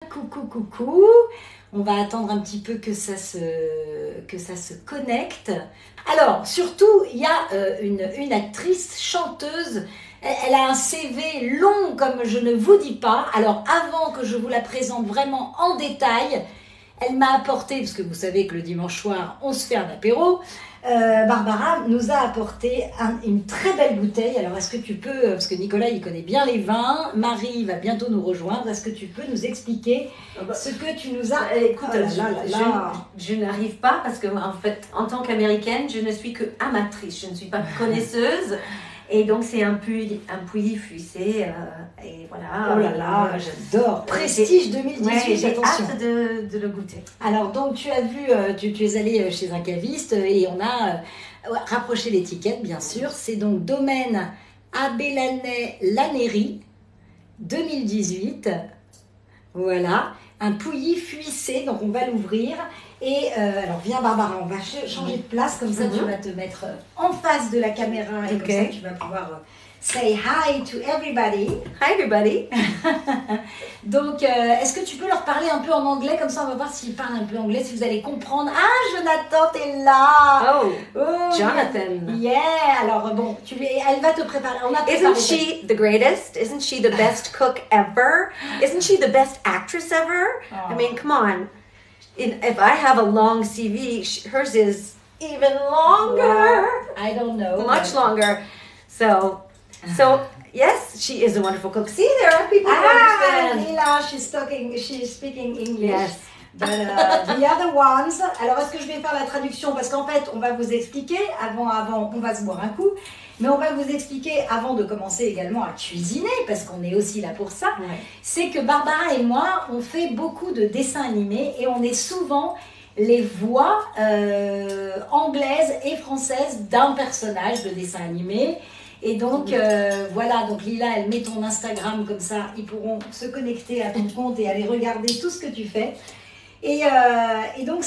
coucou, coucou. On va attendre un petit peu que ça se connecte. Alors, surtout, il y a une actrice, chanteuse. Elle a un CV long comme je ne vous dis pas. Alors, avant que je vous la présente vraiment en détail, elle m'a apporté, parce que vous savez que le dimanche soir, on se fait un apéro. Barbara nous a apporté une très belle bouteille. Alors, est-ce que tu peux, parce que Nicolas, il connaît bien les vins, Marie va bientôt nous rejoindre, est-ce que tu peux nous expliquer ce que tu nous as... Écoute, je n'arrive pas parce que, en fait, en tant qu'américaine, je ne suis que amatrice, je ne suis pas connaisseuse. Et donc, c'est un pouilly fuissé. Et voilà. Oh là là, j'adore. Prestige 2018, ouais, j'ai attention. hâte de le goûter. Alors, donc, tu as vu, tu es allé chez un caviste et on a rapproché l'étiquette, bien sûr. C'est donc Domaine Abélanais-Lannéry 2018. Voilà. Un pouilly fuissé, donc on va l'ouvrir. Et alors viens Barbara, on va changer de place, comme ça tu vas te mettre en face de la caméra et comme ça tu vas pouvoir say hi to everybody. Hi everybody. Donc est-ce que tu peux leur parler un peu en anglais, comme ça on va voir s'ils parlent un peu anglais, si vous allez comprendre. Ah, Jonathan, t'es là. Oh, Jonathan. Yeah, alors bon, elle va te préparer. On a préparé. Isn't she the greatest? Isn't she the best cook ever? Isn't she the best actress ever? I mean, come on. If I have a long CV, hers is even longer. Well, I don't know. Much longer. So yes, she is a wonderful cook. See, there are people who understand. Lila, she's speaking English. Yes. But the other ones. Alors, est-ce que je vais faire la traduction? Parce qu'en fait, on va vous expliquer, avant, on va se boire un coup, mais on va vous expliquer, avant de commencer également à cuisiner, parce qu'on est aussi là pour ça, c'est que Barbara et moi, on fait beaucoup de dessins animés et on est souvent les voix anglaises et françaises d'un personnage de dessin animé. Et donc, voilà, donc Lila, elle met ton Instagram comme ça, ils pourront se connecter à ton compte et aller regarder tout ce que tu fais. Et donc,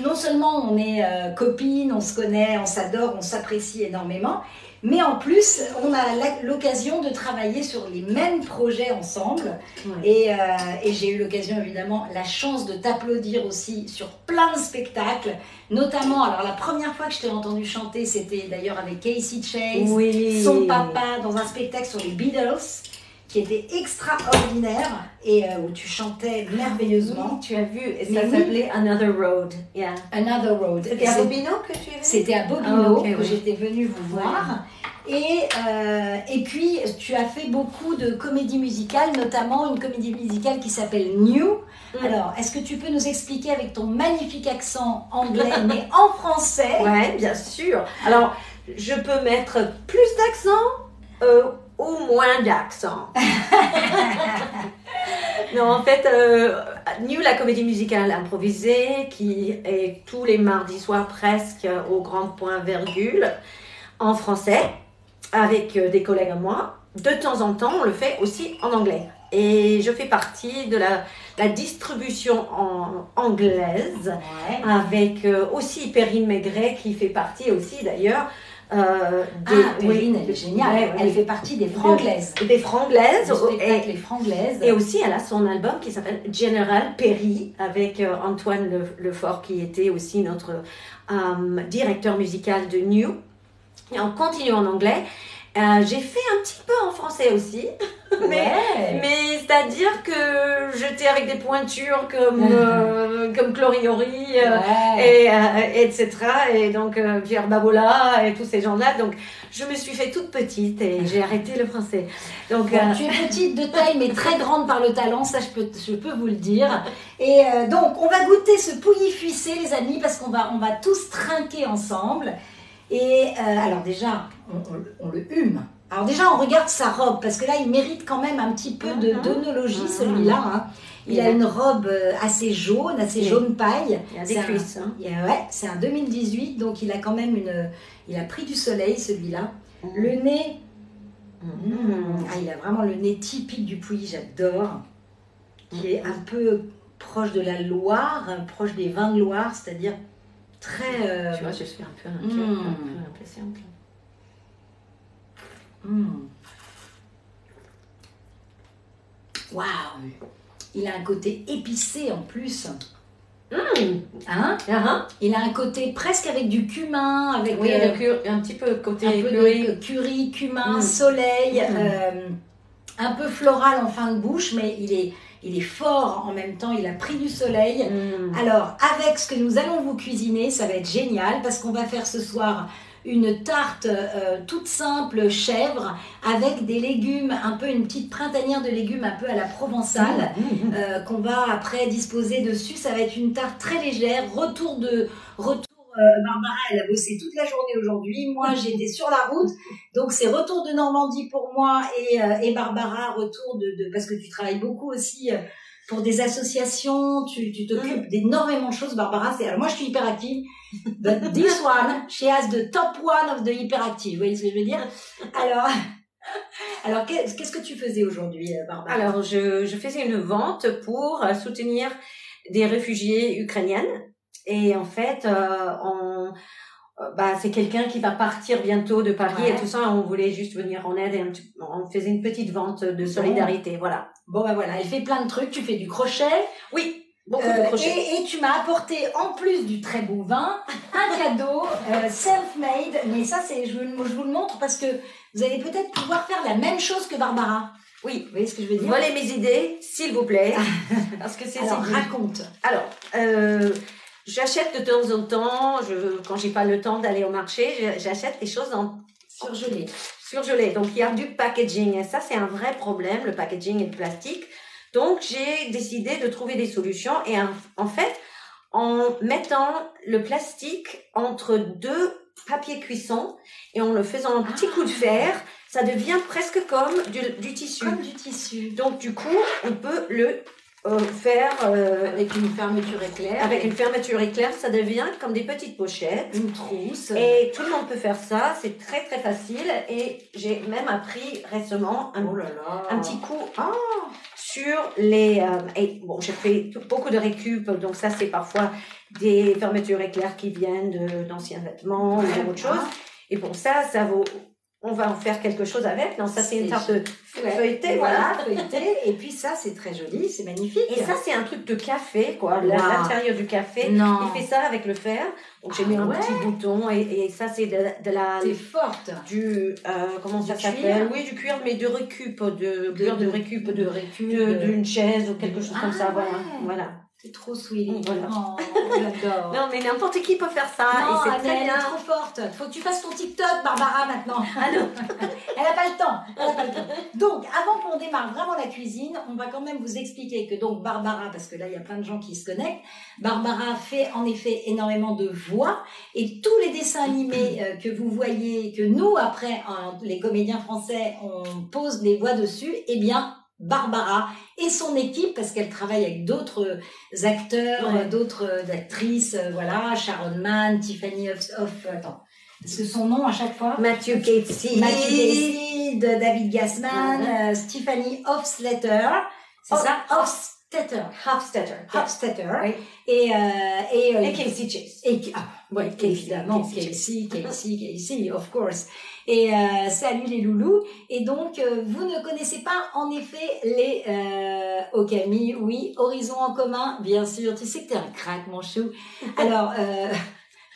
non seulement on est copines, on se connaît, on s'adore, on s'apprécie énormément, mais en plus, on a l'occasion de travailler sur les mêmes projets ensemble. Ouais. Et j'ai eu l'occasion, évidemment, la chance de t'applaudir aussi sur plein de spectacles. Notamment, alors la première fois que je t'ai entendu chanter, c'était d'ailleurs avec Casey Chase, son papa, dans un spectacle sur les Beatles, qui était extraordinaire et où tu chantais merveilleusement. Oui, tu as vu, et ça s'appelait Another Road. Yeah. Another Road. C'était à Bobino que tu es venue? C'était à Bobino que j'étais venue vous voir. Et puis, tu as fait beaucoup de comédies musicales, notamment une comédie musicale qui s'appelle New. Alors, est-ce que tu peux nous expliquer avec ton magnifique accent anglais, mais en français? Oui, bien sûr. Alors, je peux mettre plus d'accent ou moins d'accent. Non, en fait, New, la comédie musicale improvisée, qui est tous les mardis soirs presque au grand point virgule, en français, avec des collègues à moi. De temps en temps, on le fait aussi en anglais. Et je fais partie de la distribution anglaise, avec aussi Perrine Maigret, qui fait partie aussi d'ailleurs. Perrine, elle est géniale. Elle fait partie des Franglaises. Des Franglaises. Les Franglaises. Et aussi, elle a son album qui s'appelle General Perry, avec Antoine Lefort, qui était aussi notre directeur musical de New. Et on continue en anglais. J'ai fait un petit peu en français aussi, mais c'est-à-dire que j'étais avec des pointures comme Cloriori etc. Et donc Pierre Babola et tous ces gens-là. Donc je me suis fait toute petite et j'ai arrêté le français. Donc tu es petite de taille mais très grande par le talent, ça je peux vous le dire. Et donc on va goûter ce pouilly fuissé les amis, parce qu'on va tous trinquer ensemble. Et alors déjà, on le hume. Alors déjà, on regarde sa robe, parce que là, il mérite quand même un petit peu d'oenologie, celui-là. Hein. Il a une robe assez jaune, jaune paille. Il a des cuisses. C'est un 2018, donc il a quand même il a pris du soleil, celui-là. Le nez, il a vraiment le nez typique du Pouilly, j'adore. Qui est un peu proche de la Loire, proche des vins de Loire, c'est-à-dire très... Tu vois, je suis un peu impatiente. Waouh! Il a un côté épicé en plus. Hein? Il a un côté presque avec du cumin, avec Oui, un petit peu côté un peu curry. de curry, cumin, soleil, un peu floral en fin de bouche, mais il est fort en même temps, il a pris du soleil. Alors, avec ce que nous allons vous cuisiner, ça va être génial parce qu'on va faire ce soir une tarte toute simple chèvre avec des légumes, un peu une petite printanière de légumes un peu à la provençale qu'on va après disposer dessus. Ça va être une tarte très légère. Barbara, elle a bossé toute la journée aujourd'hui. Moi, j'étais sur la route. Donc, c'est retour de Normandie pour moi et Barbara, retour parce que tu travailles beaucoup aussi pour des associations. Tu t'occupes d'énormément de choses, Barbara. Alors, moi, je suis hyperactive. But this one, she has the top one of the hyperactive. Vous voyez ce que je veux dire? Alors qu'est-ce que tu faisais aujourd'hui, Barbara? Alors, je faisais une vente pour soutenir des réfugiés ukrainiennes. Et en fait, c'est quelqu'un qui va partir bientôt de Paris et tout ça. On voulait juste venir en aide et on faisait une petite vente de solidarité. Voilà. Bon, voilà. Elle fait plein de trucs. Tu fais du crochet. Oui. Beaucoup de crochet. Et tu m'as apporté, en plus du très beau vin, un cadeau self-made. Mais ça, je vous le montre parce que vous allez peut-être pouvoir faire la même chose que Barbara. Oui. Vous voyez ce que je veux dire? Volez mes idées, s'il vous plaît. Parce que Alors, raconte. Alors, j'achète de temps en temps, quand j'ai pas le temps d'aller au marché, j'achète des choses en surgelées. Donc, il y a du packaging. Et ça, c'est un vrai problème, le packaging et le plastique. Donc, j'ai décidé de trouver des solutions et en fait, en mettant le plastique entre deux papiers cuisson et en le faisant un petit coup de fer, ça devient presque comme du tissu. Comme du tissu. Donc, du coup, on peut le faire avec une fermeture éclair. Avec une fermeture éclair, ça devient comme des petites pochettes. Une trousse. Et tout le monde peut faire ça, c'est très très facile. Et j'ai même appris récemment un petit coup sur les... j'ai fait beaucoup de récup, donc ça c'est parfois des fermetures éclair qui viennent d'anciens vêtements ou d'autres choses. Et pour ça vaut... On va en faire quelque chose avec. Non, ça c'est une tarte feuilletée, voilà. Feuilletée. Et puis ça, c'est très joli, c'est magnifique. Et ça, c'est un truc de café, quoi. L'intérieur du café. Non. Il fait ça avec le fer. Donc j'ai mis un petit bouton et ça c'est de la. C'est forte. Comment ça s'appelle? Oui, du cuir, mais de récup, d'une chaise ou quelque chose comme ça. Voilà. C'est trop sweet. Voilà. Oh, j'adore. Non, mais n'importe qui peut faire ça. Non, et c'est très elle bien. est trop forte. Faut que tu fasses ton TikTok, Barbara, maintenant. Ah non. Elle n'a pas le temps. Donc, avant qu'on démarre vraiment la cuisine, on va quand même vous expliquer que donc Barbara, parce que là, il y a plein de gens qui se connectent, Barbara fait en effet énormément de voix et tous les dessins animés que vous voyez, que nous, après, les comédiens français, on pose les voix dessus, eh bien, Barbara et son équipe, parce qu'elle travaille avec d'autres acteurs, d'autres actrices, Sharon Mann, Tiffany attends, parce que son nom à chaque fois, Matthew Casey, David Gassman, Stephanie Hofstetter, c'est ça? Hofstetter. Oui. Et Casey Chase. Évidemment, Casey, of course. Et salut les loulous. Et donc, vous ne connaissez pas en effet les Okami, oui, Horizon en commun, bien sûr. Tu sais que t'es un crack, mon chou. Alors,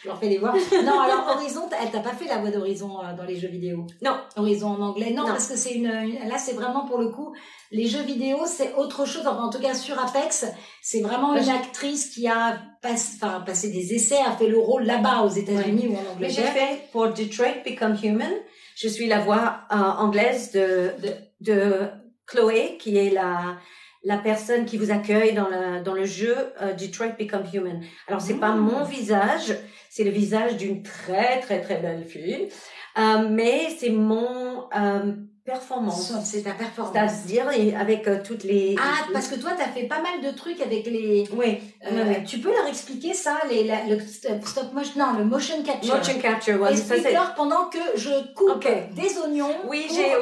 je leur fais les voix. Non, alors Horizon, t'as pas fait la voix d'Horizon dans les jeux vidéo? Non. Horizon en anglais? Non, parce que c'est là, c'est vraiment pour le coup, les jeux vidéo, c'est autre chose. En tout cas, sur Apex, c'est vraiment une actrice qui a passé des essais, a fait le rôle là-bas aux États-Unis ou en Angleterre. Mais j'ai fait pour Detroit Become Human. Je suis la voix anglaise de Chloé, qui est la personne qui vous accueille dans le jeu Detroit Become Human. Alors, c'est pas mon visage, c'est le visage d'une très, très, très belle fille. Mais c'est mon performance. C'est ta performance. C'est-à-dire avec toutes les... parce que toi, t'as fait pas mal de trucs avec les... Oui. Tu peux leur expliquer ça, le stop motion... Non, le motion capture. Motion capture, oui. Explique-leur pendant que je coupe des oignons. Oui, j'ai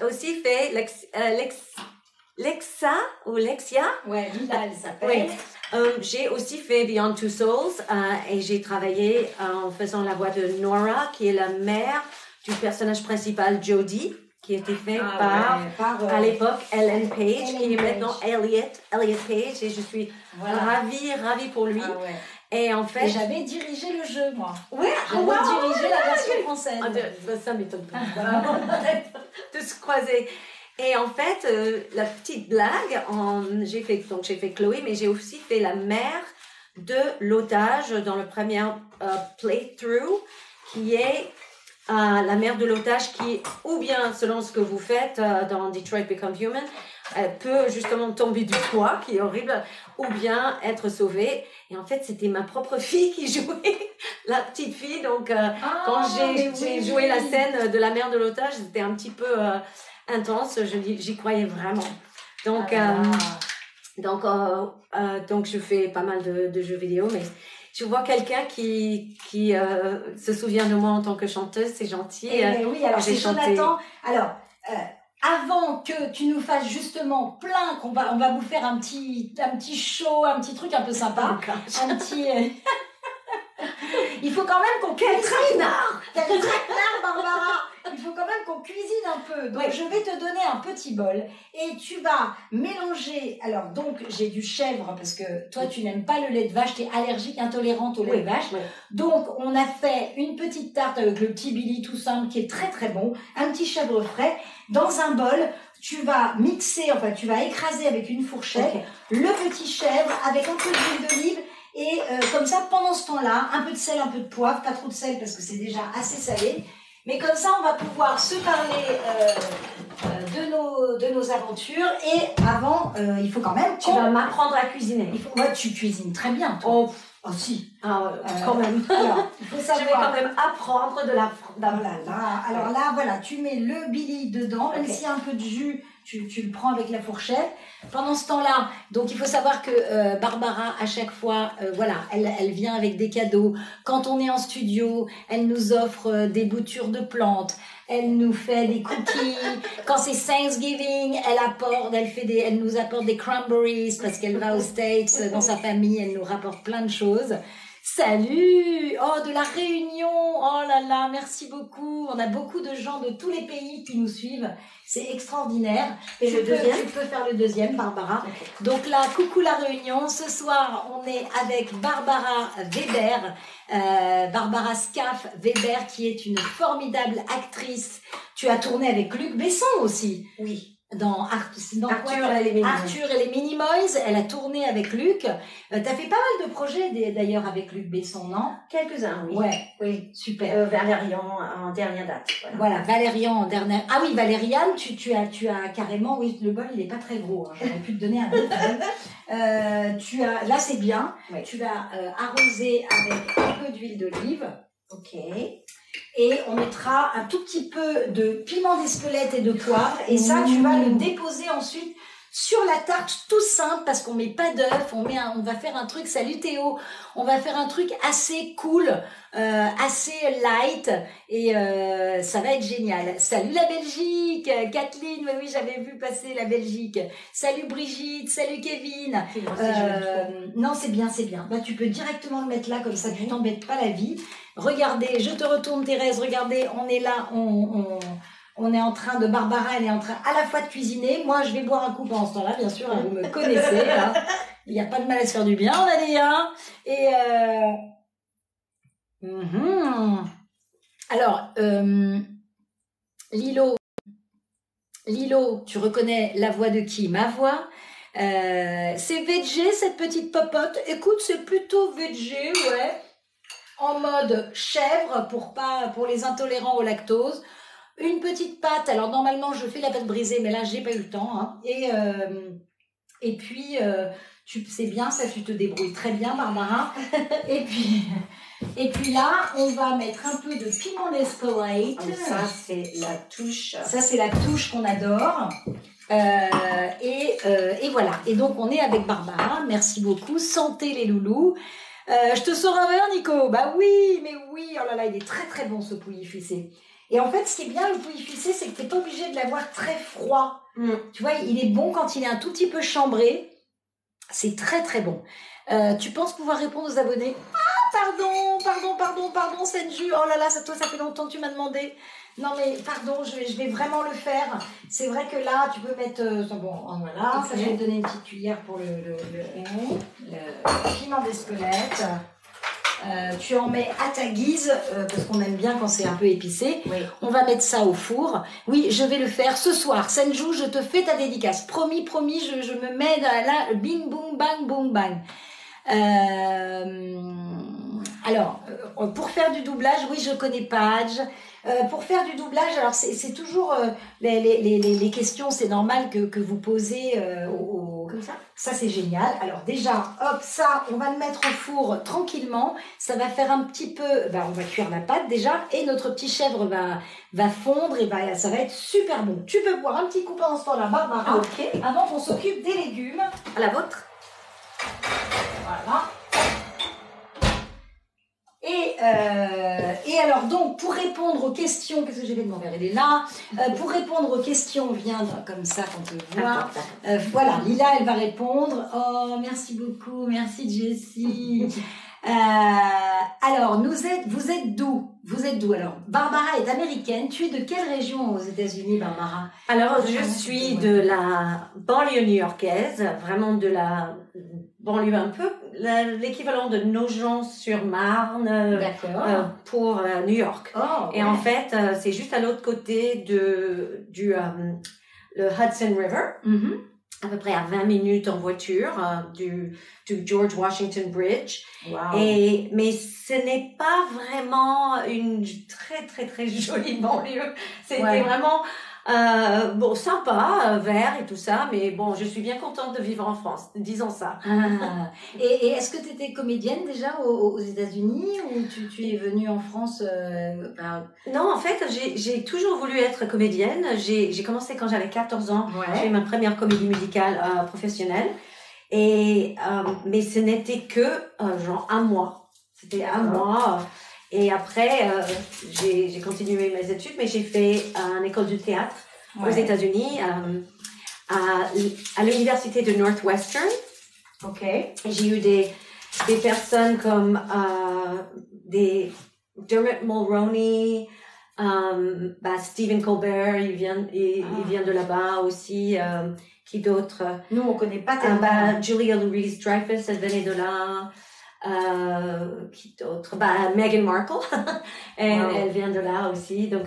aussi fait Lexa ou Lexia. Ouais, Lila, elle s'appelle. Oui. J'ai aussi fait Beyond Two Souls et j'ai travaillé en faisant la voix de Nora, qui est la mère du personnage principal Jodie. qui était fait par à l'époque Ellen Page, qui est maintenant Elliot Page, et je suis ravie pour lui. Et en fait, j'avais dirigé le jeu, moi. Oui, j'avais dirigé la version française. Ça m'étonne pas de se croiser. Et en fait, la petite blague, j'ai fait Chloé, mais j'ai aussi fait la mère de l'otage dans le premier playthrough, qui est la mère de l'otage qui, ou bien selon ce que vous faites dans Detroit Become Human, peut justement tomber du toit, qui est horrible, ou bien être sauvée. Et en fait, c'était ma propre fille qui jouait la petite fille. Donc, quand j'ai joué la scène de la mère de l'otage, c'était un petit peu intense. J'y croyais vraiment. Donc, donc je fais pas mal de jeux vidéo, mais je vois quelqu'un qui se souvient de moi en tant que chanteuse, c'est gentil. Oui, alors c'est Jonathan. Alors, avant que tu nous fasses justement plein, on va vous faire un petit show, un petit truc un peu sympa, un petit. Il faut quand même qu'on cuisine. Quel traquenard, Barbara. Il faut quand même qu'on cuisine un peu. Donc, je vais te donner un petit bol et tu vas mélanger. Alors, donc, j'ai du chèvre parce que toi, tu n'aimes pas le lait de vache, tu es allergique, intolérante au lait de vache. Donc, on a fait une petite tarte avec le petit Billy tout simple qui est très très bon. Un petit chèvre frais. Dans un bol, tu vas mixer, enfin, tu vas écraser avec une fourchette le petit chèvre avec un peu d'huile d'olive. Et comme ça, pendant ce temps-là, un peu de sel, un peu de poivre, pas trop de sel parce que c'est déjà assez salé. Mais comme ça, on va pouvoir se parler de nos aventures. Et avant, il faut quand même... Tu vas m'apprendre à cuisiner. Tu cuisines très bien, toi. Oh si. Quand même. Alors, il faut savoir. Je vais quand même apprendre de la... Alors là, voilà, tu mets le Billy dedans, même s'il y a un peu de jus, tu le prends avec la fourchette. Pendant ce temps-là, donc il faut savoir que Barbara, à chaque fois, elle vient avec des cadeaux. Quand on est en studio, elle nous offre des boutures de plantes. Elle nous fait des cookies. Quand c'est Thanksgiving, elle nous apporte des cranberries parce qu'elle va aux States dans sa famille. Elle nous rapporte plein de choses. Salut! Oh, de la Réunion! Oh là là, merci beaucoup. On a beaucoup de gens de tous les pays qui nous suivent. C'est extraordinaire. Et tu peux faire le deuxième, Barbara. Okay. Donc là, coucou la Réunion. Ce soir, on est avec Barbara Weber. Barbara Scaff Weber, qui est une formidable actrice. Tu as tourné avec Luc Besson aussi. Oui. Dans Arthur et les Minimoys, elle a tourné avec Luc. T'as fait pas mal de projets d'ailleurs avec Luc Besson, non? Quelques-uns, oui. Oui, super. Valérian en dernière date. Voilà, Valérian en dernière. Ah oui, Valériane, tu as carrément, oui, le bol il est pas très gros. Hein. J'aurais pu te donner un autre. Là c'est bien. Oui. Tu vas arroser avec un peu d'huile d'olive. Ok. Et on mettra un tout petit peu de piment d'Espelette et de poivre. Et ça, tu vas le déposer ensuite sur la tarte, tout simple, parce qu'on met pas d'œuf. On va faire un truc, salut Théo, on va faire un truc assez cool, assez light, et ça va être génial. Salut la Belgique, Kathleen, oui, j'avais vu passer la Belgique. Salut Brigitte, salut Kevin. Non, c'est bien. Bah, tu peux directement le mettre là, comme ça, tu t'embêtes pas la vie. Regardez, je te retourne Thérèse, regardez, on est là, on est en train de, Barbara, elle est en train à la fois de cuisiner. Moi, je vais boire un coup pendant ce temps-là, bien sûr, hein, vous me connaissez, là. Il n'y a pas de mal à se faire du bien, on a dit, hein. Et, Alors, Lilo, tu reconnais la voix de qui? Ma voix. C'est VG, cette petite popote. Écoute, c'est plutôt VG, ouais. En mode chèvre pour les intolérants au lactose. Une petite pâte. Alors normalement je fais la pâte brisée, mais là j'ai pas eu le temps. Hein. Et puis tu sais bien ça, tu te débrouilles très bien, Barbara. et puis là on va mettre un peu de piment d'Espelette. Ça c'est la touche. Ça c'est la touche qu'on adore. Et voilà. Et donc on est avec Barbara. Merci beaucoup. Santé les loulous. Je te sors un verre, Nico. Bah oui, mais oui. Oh là là, il est très très bon ce pouilly ficé. Et en fait, ce qui est bien le pouilly ficé, c'est que t'es pas obligé de l'avoir très froid. Tu vois, il est bon quand il est un tout petit peu chambré. C'est très très bon. Tu penses pouvoir répondre aux abonnés? Ah, pardon, Senju. Oh là là, ça fait longtemps que tu m'as demandé. Non mais pardon, je vais vraiment le faire. C'est vrai que là, tu peux mettre... bon, voilà, Okay. ça je vais te donner une petite cuillère pour le piment d'Espelette. Tu en mets à ta guise, parce qu'on aime bien quand c'est un peu épicé. Oui. On va mettre ça au four. Oui, je vais le faire ce soir. Senju, je te fais ta dédicace. Promis, je me mets là, bing, boum, bang, boum, bang. Alors, pour faire du doublage, oui, je connais Page. Pour faire du doublage, alors c'est toujours les questions, c'est normal que vous posez Comme ça. Ça c'est génial. Alors déjà, hop, ça, on va le mettre au four tranquillement. Ça va faire un petit peu, on va cuire la pâte déjà, et notre petit chèvre va fondre et ça va être super bon. Tu peux boire un petit coup pendant ce temps-là, Barbara, Ok. avant qu'on s'occupe des légumes. À la vôtre. Voilà. Et alors donc pour répondre aux questions, qu'est-ce que j'ai fait de mon verre? Il est là. Pour répondre aux questions, viens comme ça quand tu vois. Voilà, Lila, elle va répondre. Oh, merci beaucoup, merci Jessie. Alors, vous êtes d'où? Vous êtes d'où? Alors, Barbara est américaine. Tu es de quelle région aux États-Unis, Barbara? Alors, je suis de la banlieue new-yorkaise, vraiment de la banlieue un peu, l'équivalent de Nogent-sur-Marne pour New York. Oh, et en fait, c'est juste à l'autre côté le Hudson River. Mm-hmm. À peu près à 20 minutes en voiture du George Washington Bridge. Wow. Mais ce n'est pas vraiment une très très très jolie banlieue. C'était vraiment sympa, vert et tout ça, mais bon, je suis bien contente de vivre en France, disons ça. Et est-ce que tu étais comédienne déjà aux États-Unis ou tu es venue en France Non, en fait, j'ai toujours voulu être comédienne. J'ai commencé quand j'avais 14 ans. J'ai eu ma première comédie musicale professionnelle. Mais ce n'était que genre un mois. C'était un mois. Et après, j'ai continué mes études, mais j'ai fait une école de théâtre aux États-Unis, à l'université de Northwestern. Ok. Et j'ai eu des personnes comme des Dermot Mulroney, Stephen Colbert, il vient de là-bas aussi. Qui d'autre? Nous, on connaît pas tellement. Julia Louis-Dreyfus, elle venait de là. Qui d'autre? Meghan Markle. Elle vient de là aussi. Donc,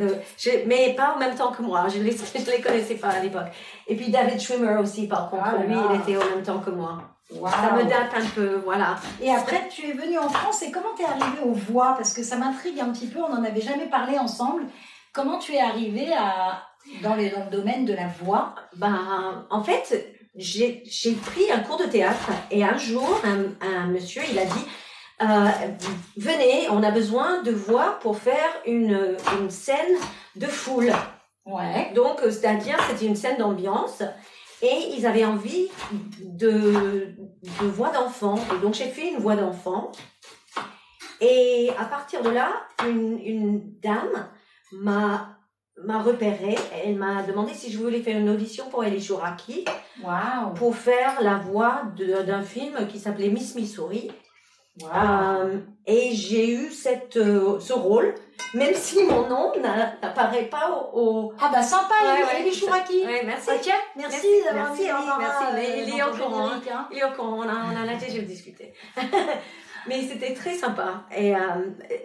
mais pas en même temps que moi. Je les connaissais pas à l'époque. Et puis David Schwimmer aussi, par contre. Lui, il était au même temps que moi. Wow. Ça me date un peu, voilà. Et après, tu es venue en France et comment t'es arrivée aux voix? Parce que ça m'intrigue un petit peu, on n'en avait jamais parlé ensemble. Comment tu es arrivée dans le domaine de la voix? En fait, j'ai pris un cours de théâtre et un jour, un monsieur, il a dit, venez, on a besoin de voix pour faire une scène de foule. Ouais. Donc, c'est-à-dire, c'était une scène d'ambiance. Et ils avaient envie de voix d'enfant. Et donc, j'ai fait une voix d'enfant. Et à partir de là, une dame m'a repérée. Elle m'a demandé si je voulais faire une audition pour Elie Chouraki. Wow. Pour faire la voix d'un film qui s'appelait Miss Missouri. Wow. Et j'ai eu ce rôle, même si mon nom n'apparaît pas au... Ah sympa, Elie Chouraki. Ouais, merci. Ok, merci. Merci. Mais il est au courant. Il est au courant, on a déjà discuté. Mais c'était très sympa et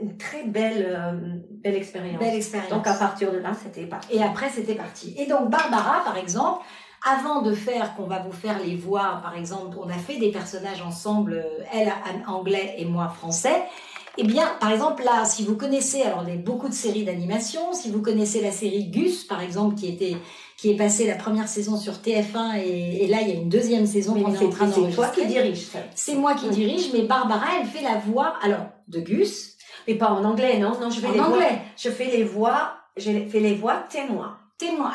une très belle expérience. Belle expérience. Donc à partir de là, c'était parti. Et après, c'était parti. Et donc Barbara, par exemple, avant de faire, qu'on va vous faire les voix, par exemple, on a fait des personnages ensemble, elle en anglais et moi français. Eh bien, par exemple, là, si vous connaissez, alors il y a beaucoup de séries d'animation, si vous connaissez la série Gus, par exemple, qui est passée la première saison sur TF1 et là, il y a une deuxième saison qu'on est en train d'enregistrer. C'est toi qui dirige ça. C'est moi qui dirige, mais Barbara, elle fait la voix, alors, de Gus. Mais pas en anglais, non, je fais en les anglais. Voix. Je fais les voix témoins.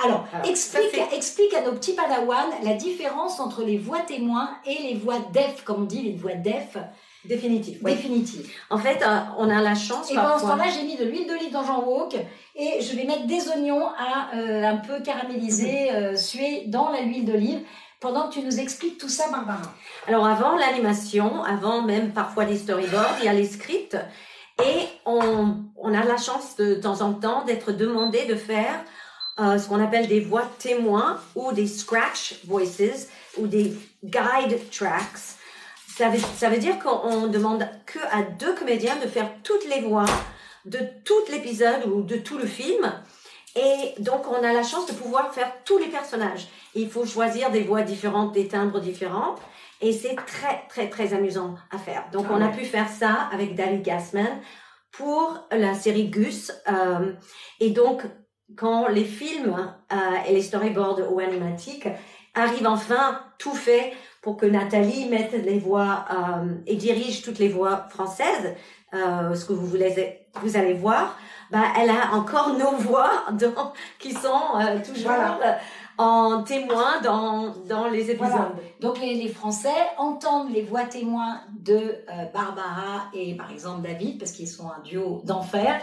Alors, explique à nos petits padawans la différence entre les voix témoins et les voix def, comme on dit, les voix def. Définitive. Oui. Définitive. En fait, on a la chance. Et pendant ce temps-là, j'ai mis de l'huile d'olive dans Jean Wok et je vais mettre des oignons à un peu caraméliser, suer dans l'huile d'olive pendant que tu nous expliques tout ça, Barbara. Alors, avant l'animation, avant même parfois les storyboards, il y a les scripts. Et on a la chance de temps en temps d'être demandé de faire ce qu'on appelle des voix témoins ou des scratch voices ou des guide tracks. Ça veut dire qu'on demande que à 2 comédiens de faire toutes les voix de tout l'épisode ou de tout le film. Et donc, on a la chance de pouvoir faire tous les personnages. Il faut choisir des voix différentes, des timbres différents. Et c'est très, très, très amusant à faire. Donc, on a pu faire ça avec David Gassman pour la série Gus. Et donc, quand les films et les storyboards ou animatiques arrivent enfin tout fait pour que Nathalie mette les voix et dirige toutes les voix françaises, ce que vous allez voir, elle a encore nos voix qui sont toujours en témoin dans les épisodes. Voilà. Donc les Français entendent les voix témoins de Barbara et par exemple David, parce qu'ils sont un duo d'enfer.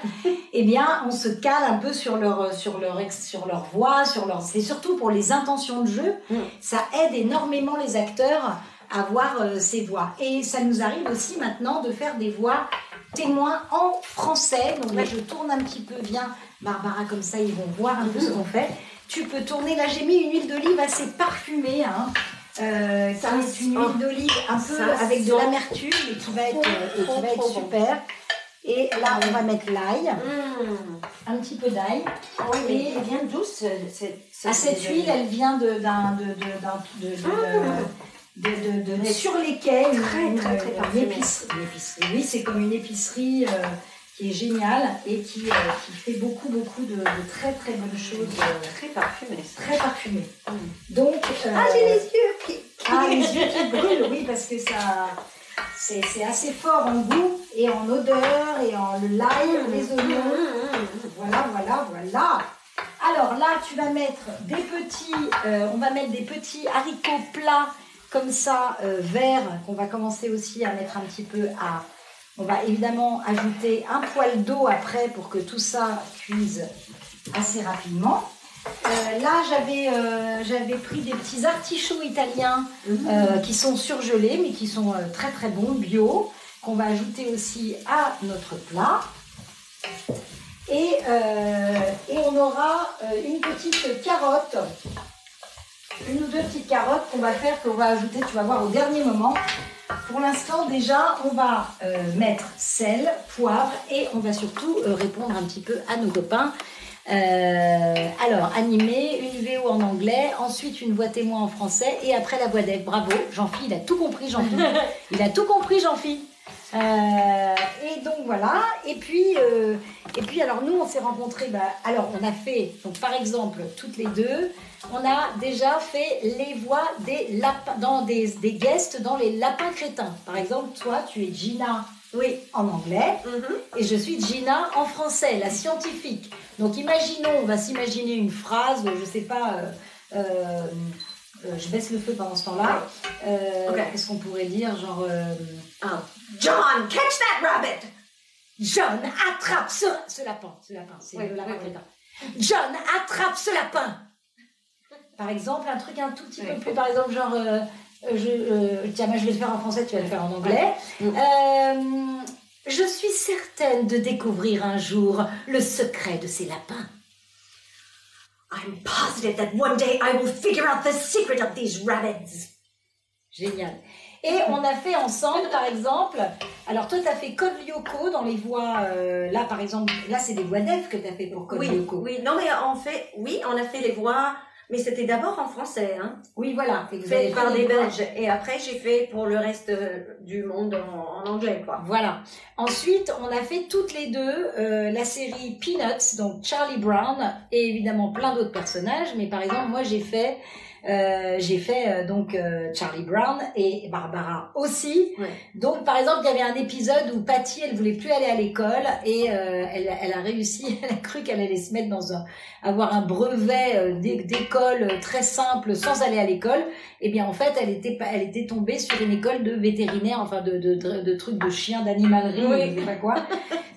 Eh bien, on se cale un peu sur leur voix, c'est surtout pour les intentions de jeu. Ça aide énormément les acteurs à voir ces voix. Et ça nous arrive aussi maintenant de faire des voix témoins en français. Donc là, je tourne un petit peu. Viens, Barbara, comme ça, ils vont voir un peu ce qu'on fait. Tu peux tourner. Là, j'ai mis une huile d'olive assez parfumée, qui est une huile d'olive un peu avec de l'amertume et qui va être super. Et là, on va mettre l'ail, un petit peu d'ail. Oui, mais elle vient d'où cette huile, elle vient sur les quais, une épicerie. Oui, c'est comme une épicerie qui est géniale et qui fait beaucoup de très très bonnes choses. Très parfumées. Très parfumées. Donc, j'ai les yeux les yeux qui brûlent, oui, parce que ça, c'est assez fort en goût et en odeur et en l'ail, les oignons. Voilà. Alors là, tu vas mettre on va mettre des petits haricots plats comme ça, verts, qu'on va commencer aussi à mettre un petit peu on va évidemment ajouter un poil d'eau après pour que tout ça cuise assez rapidement. Là, j'avais pris des petits artichauts italiens qui sont surgelés, mais qui sont très très bons, bio, qu'on va ajouter aussi à notre plat. Et on aura une petite carotte, une ou deux petites carottes qu'on va ajouter, tu vas voir, au dernier moment. Pour l'instant, déjà, on va mettre sel, poivre et on va surtout répondre un petit peu à nos copains. Alors, animé, une VO en anglais, ensuite une voix témoin en français et après la voix d'Ève. Bravo, Jean-Philippe, il a tout compris, Jean-Philippe. Il a tout compris, Jean-Philippe. Et donc voilà, et puis alors nous on s'est rencontrés, alors on a fait, donc par exemple toutes les deux, on a déjà fait les voix des lapins, dans des guests dans les lapins crétins. Par exemple, toi tu es Gina, oui, en anglais, et je suis Gina en français, la scientifique. Donc imaginons, on va s'imaginer une phrase, je sais pas, je baisse le feu pendant ce temps-là. Qu'est-ce qu'on pourrait dire, genre John, catch that rabbit! John, attrape ce lapin. C'est le lapin crétin. John, attrape ce lapin. Par exemple, un truc un tout petit peu plus, par exemple, genre, tiens, moi je vais le faire en français, tu vas le faire en anglais. Je suis certaine de découvrir un jour le secret de ces lapins. I'm positive that one day I will figure out the secret of these rabbits. Génial. Et on a fait ensemble, par exemple, alors toi, tu as fait Code Lyoko dans les voix, là, par exemple, là, c'est des voix d'Ève que tu as fait pour Code Lyoko. Oui, non, mais on a fait les voix, mais c'était d'abord en français, hein. Oui, voilà. Fait par des Belges. Et après, j'ai fait pour le reste du monde en anglais, quoi. Voilà. Ensuite, on a fait toutes les deux la série Peanuts, donc Charlie Brown, et évidemment plein d'autres personnages, mais par exemple, moi, j'ai fait Charlie Brown et Barbara aussi. Ouais. Donc, par exemple, il y avait un épisode où Patty, elle voulait plus aller à l'école et elle a réussi, elle a cru qu'elle allait se mettre avoir un brevet d'école très simple sans aller à l'école. Et bien, en fait, elle était tombée sur une école de vétérinaire, enfin de trucs de chiens, d'animalerie, je sais pas quoi.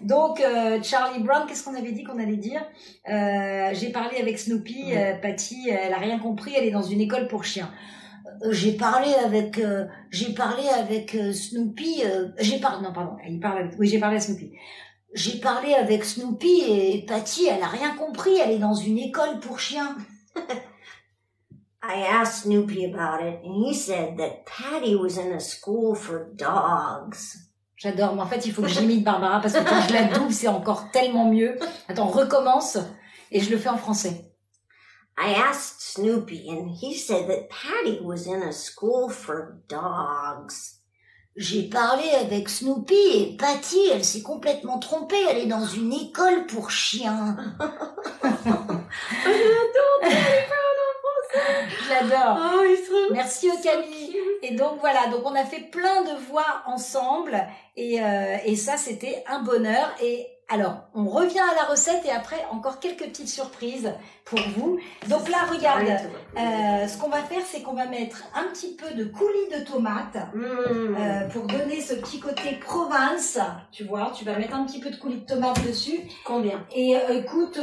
Donc, Charlie Brown, qu'est-ce qu'on avait dit qu'on allait dire? J'ai parlé avec Snoopy, Patty, elle a rien compris, elle est dans une école pour chiens. j'ai parlé avec Snoopy. Non, pardon. Oui, j'ai parlé à Snoopy. J'ai parlé avec Snoopy et Patty, elle a rien compris. Elle est dans une école pour chiens. I asked Snoopy about it, and he said that Patty was in a school for dogs. J'adore, mais en fait, il faut que j'imite Barbara parce que quand je la double, c'est encore tellement mieux. Attends, recommence et je le fais en français. I asked Snoopy, and he said that Patty was in a school for dogs. J'ai parlé avec Snoopy et Patty, elle s'est complètement trompée. Elle est dans une école pour chiens. Je l'adore. Oh, Merci Camille. Et donc voilà, donc on a fait plein de voix ensemble et ça c'était un bonheur. Et alors on revient à la recette et après encore quelques petites surprises pour vous. Donc là regarde, ce qu'on va faire c'est qu'on va mettre un petit peu de coulis de tomate pour donner ce petit côté Provence. Tu vois, tu vas mettre un petit peu de coulis de tomate dessus. Combien? Et écoute.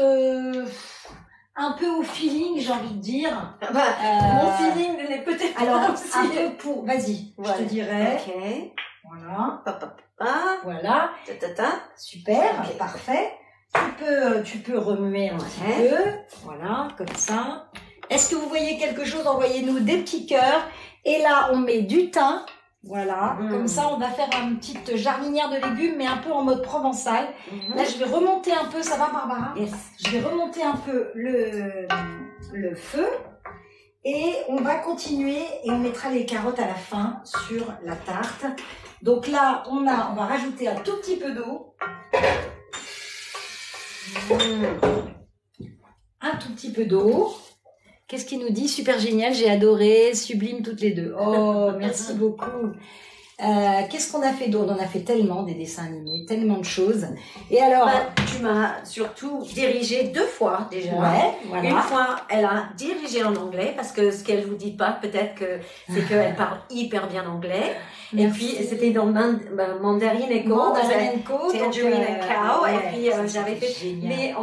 Un peu au feeling, j'ai envie de dire. Mon feeling n'est peut-être alors pas aussi. un peu pour, vas-y, Voilà. je te dirais. Ok. Voilà, Ah. voilà, super, Ok. parfait. Tu peux remuer un petit peu, voilà, comme ça. Est-ce que vous voyez quelque chose? Envoyez-nous des petits cœurs. Et là, on met du thym. Voilà, comme ça on va faire une petite jardinière de légumes mais un peu en mode provençal. Là je vais remonter un peu, ça va Barbara? Yes. Je vais remonter un peu le feu et on va continuer et on mettra les carottes à la fin sur la tarte. Donc là on va rajouter un tout petit peu d'eau. Un tout petit peu d'eau. Qu'est-ce qu'il nous dit? Super génial, j'ai adoré, sublime toutes les deux. Oh, merci beaucoup. Qu'est-ce qu'on a fait d'autre? On a fait tellement des dessins animés, tellement de choses. Et alors, tu m'as surtout dirigé 2 fois déjà. Ouais, voilà. Une fois, elle a dirigé en anglais parce que ce qu'elle vous dit pas, peut-être que c'est qu'elle parle hyper bien anglais. Merci. Et puis c'était dans Mandarin Co. Mandarin Co. Tangerine and Cow. Ouais, Et puis j'avais fait. génial. Mais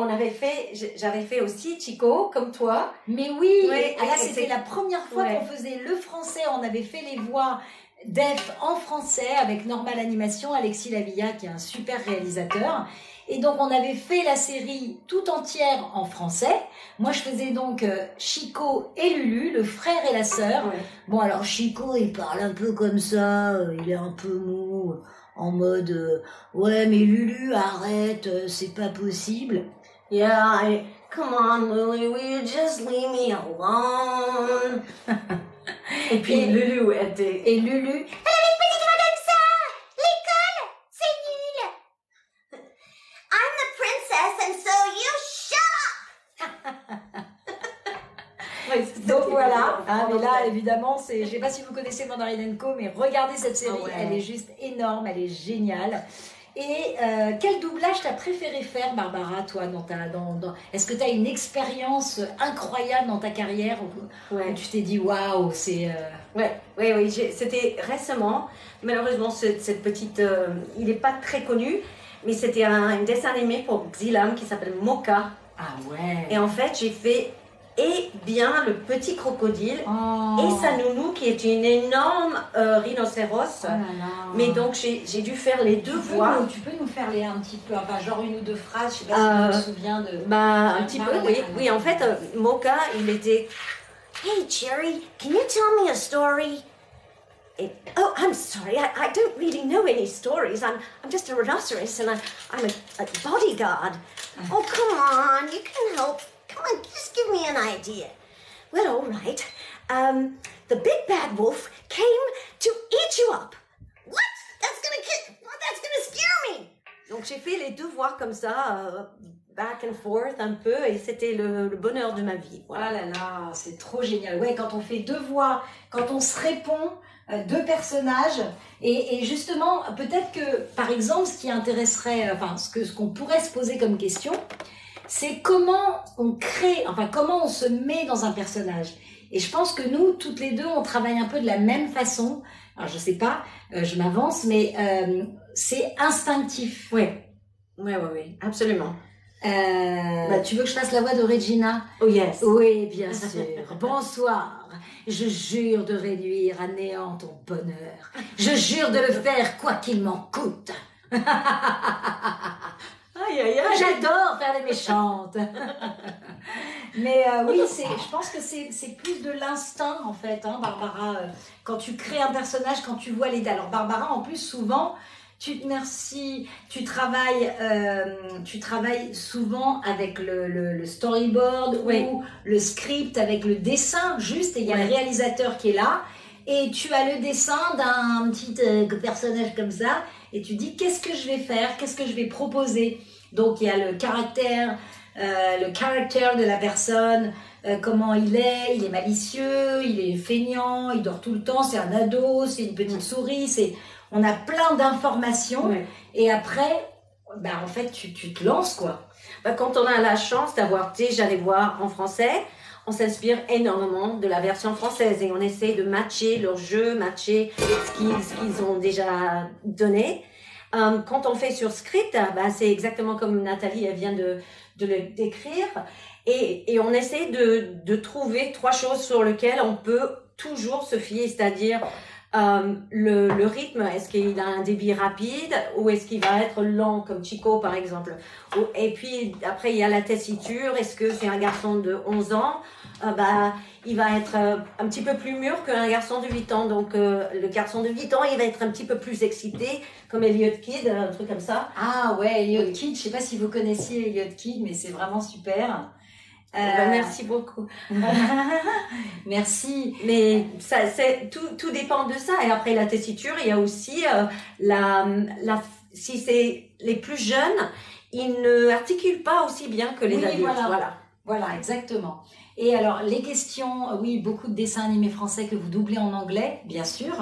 j'avais fait aussi Chico comme toi. Mais oui. Ouais, là et c'était la première fois qu'on faisait le français. On avait fait les voix d'Ef en français avec Normal Animation, Alexis Lavilla qui est un super réalisateur. Et donc on avait fait la série tout entière en français. Moi je faisais donc Chico et Lulu, le frère et la sœur. Ouais. Bon alors Chico il parle un peu comme ça, il est un peu mou, en mode ouais mais Lulu arrête, c'est pas possible. Yeah, come on Lulu, will you just leave me alone? Et puis Lulu était... Et Lulu... Donc voilà, mais là évidemment, je sais pas si vous connaissez Mandarin Co, mais regardez cette série, elle est juste énorme, elle est géniale. Et quel doublage t'as préféré faire, Barbara, toi, est-ce que t'as une expérience incroyable dans ta carrière où tu t'es dit waouh, c'est... Oui, c'était récemment, malheureusement cette petite, il n'est pas très connu, mais c'était un dessin animé pour Xilam qui s'appelle Mocha. Ah ouais. Et en fait, j'ai fait bien le petit crocodile et sa nounou qui est une énorme rhinocéros. Oh là là. Mais donc j'ai dû faire les 2 voix. Tu peux nous faire un petit peu, enfin genre 1 ou 2 phrases, je sais pas si tu te souviens de... Un petit peu, oui. Oui, en fait, Mocha, il était... Hey Jerry, can you tell me a story? Oh, I'm sorry, I don't really know any stories. I'm just a rhinoceros and I'm a bodyguard. Oh, come on, you can help. Come on, just give me an idea. Well, all right. The big bad wolf came to eat you up. What? That's gonna scare me. Donc j'ai fait les 2 voix comme ça, back and forth un peu, et c'était le bonheur de ma vie. Voilà. Ah là là, c'est trop génial. Ouais, quand on fait 2 voix, quand on se répond, 2 personnages, et justement, peut-être que, par exemple, ce qui intéresserait, ce qu'on pourrait se poser comme question, c'est comment on crée, comment on se met dans un personnage. Et je pense que nous, toutes les deux, on travaille un peu de la même façon. Alors, je sais pas, je m'avance, mais c'est instinctif. Oui, absolument. Tu veux que je fasse la voix de Regina? Oh yes. Oui, bien sûr. Bonsoir. Je jure de réduire à néant ton bonheur. Je jure de le faire quoi qu'il m'en coûte. Aïe, aïe, aïe. J'adore faire les méchantes. Mais oui, je pense que c'est plus de l'instinct en fait, hein, Barbara. Quand tu crées un personnage, quand tu vois les... Alors Barbara, en plus, souvent... tu travailles souvent avec le storyboard ou le script, avec le dessin juste, et il y a le réalisateur qui est là, et tu as le dessin d'un petit personnage comme ça, et tu dis qu'est-ce que je vais faire, qu'est-ce que je vais proposer. Donc il y a le caractère de la personne, comment il est malicieux, il est feignant, il dort tout le temps, c'est un ado, c'est une petite souris, on a plein d'informations et après, en fait, tu te lances quoi. Quand on a la chance d'avoir déjà les voix en français, on s'inspire énormément de la version française et on essaie de matcher leur jeu, matcher ce qu'ils ont déjà donné. Quand on fait sur script, c'est exactement comme Nathalie elle vient de le décrire et on essaie de trouver 3 choses sur lesquelles on peut toujours se fier, c'est-à-dire le rythme, est-ce qu'il a un débit rapide ou est-ce qu'il va être lent comme Chico par exemple, et puis après il y a la tessiture, est-ce que c'est un garçon de 11 ans, il va être un petit peu plus mûr qu'un garçon de 8 ans, donc le garçon de 8 ans il va être un petit peu plus excité comme Elliot Kid, un truc comme ça. Ah ouais, Elliot Kid, je sais pas si vous connaissiez Elliot Kid, mais c'est vraiment super. Merci beaucoup. Merci. Mais ça, tout dépend de ça. Et après la tessiture, il y a aussi si c'est les plus jeunes, ils ne articulent pas aussi bien que les adultes. Voilà, exactement. Et alors, les questions, oui, beaucoup de dessins animés français que vous doublez en anglais, bien sûr.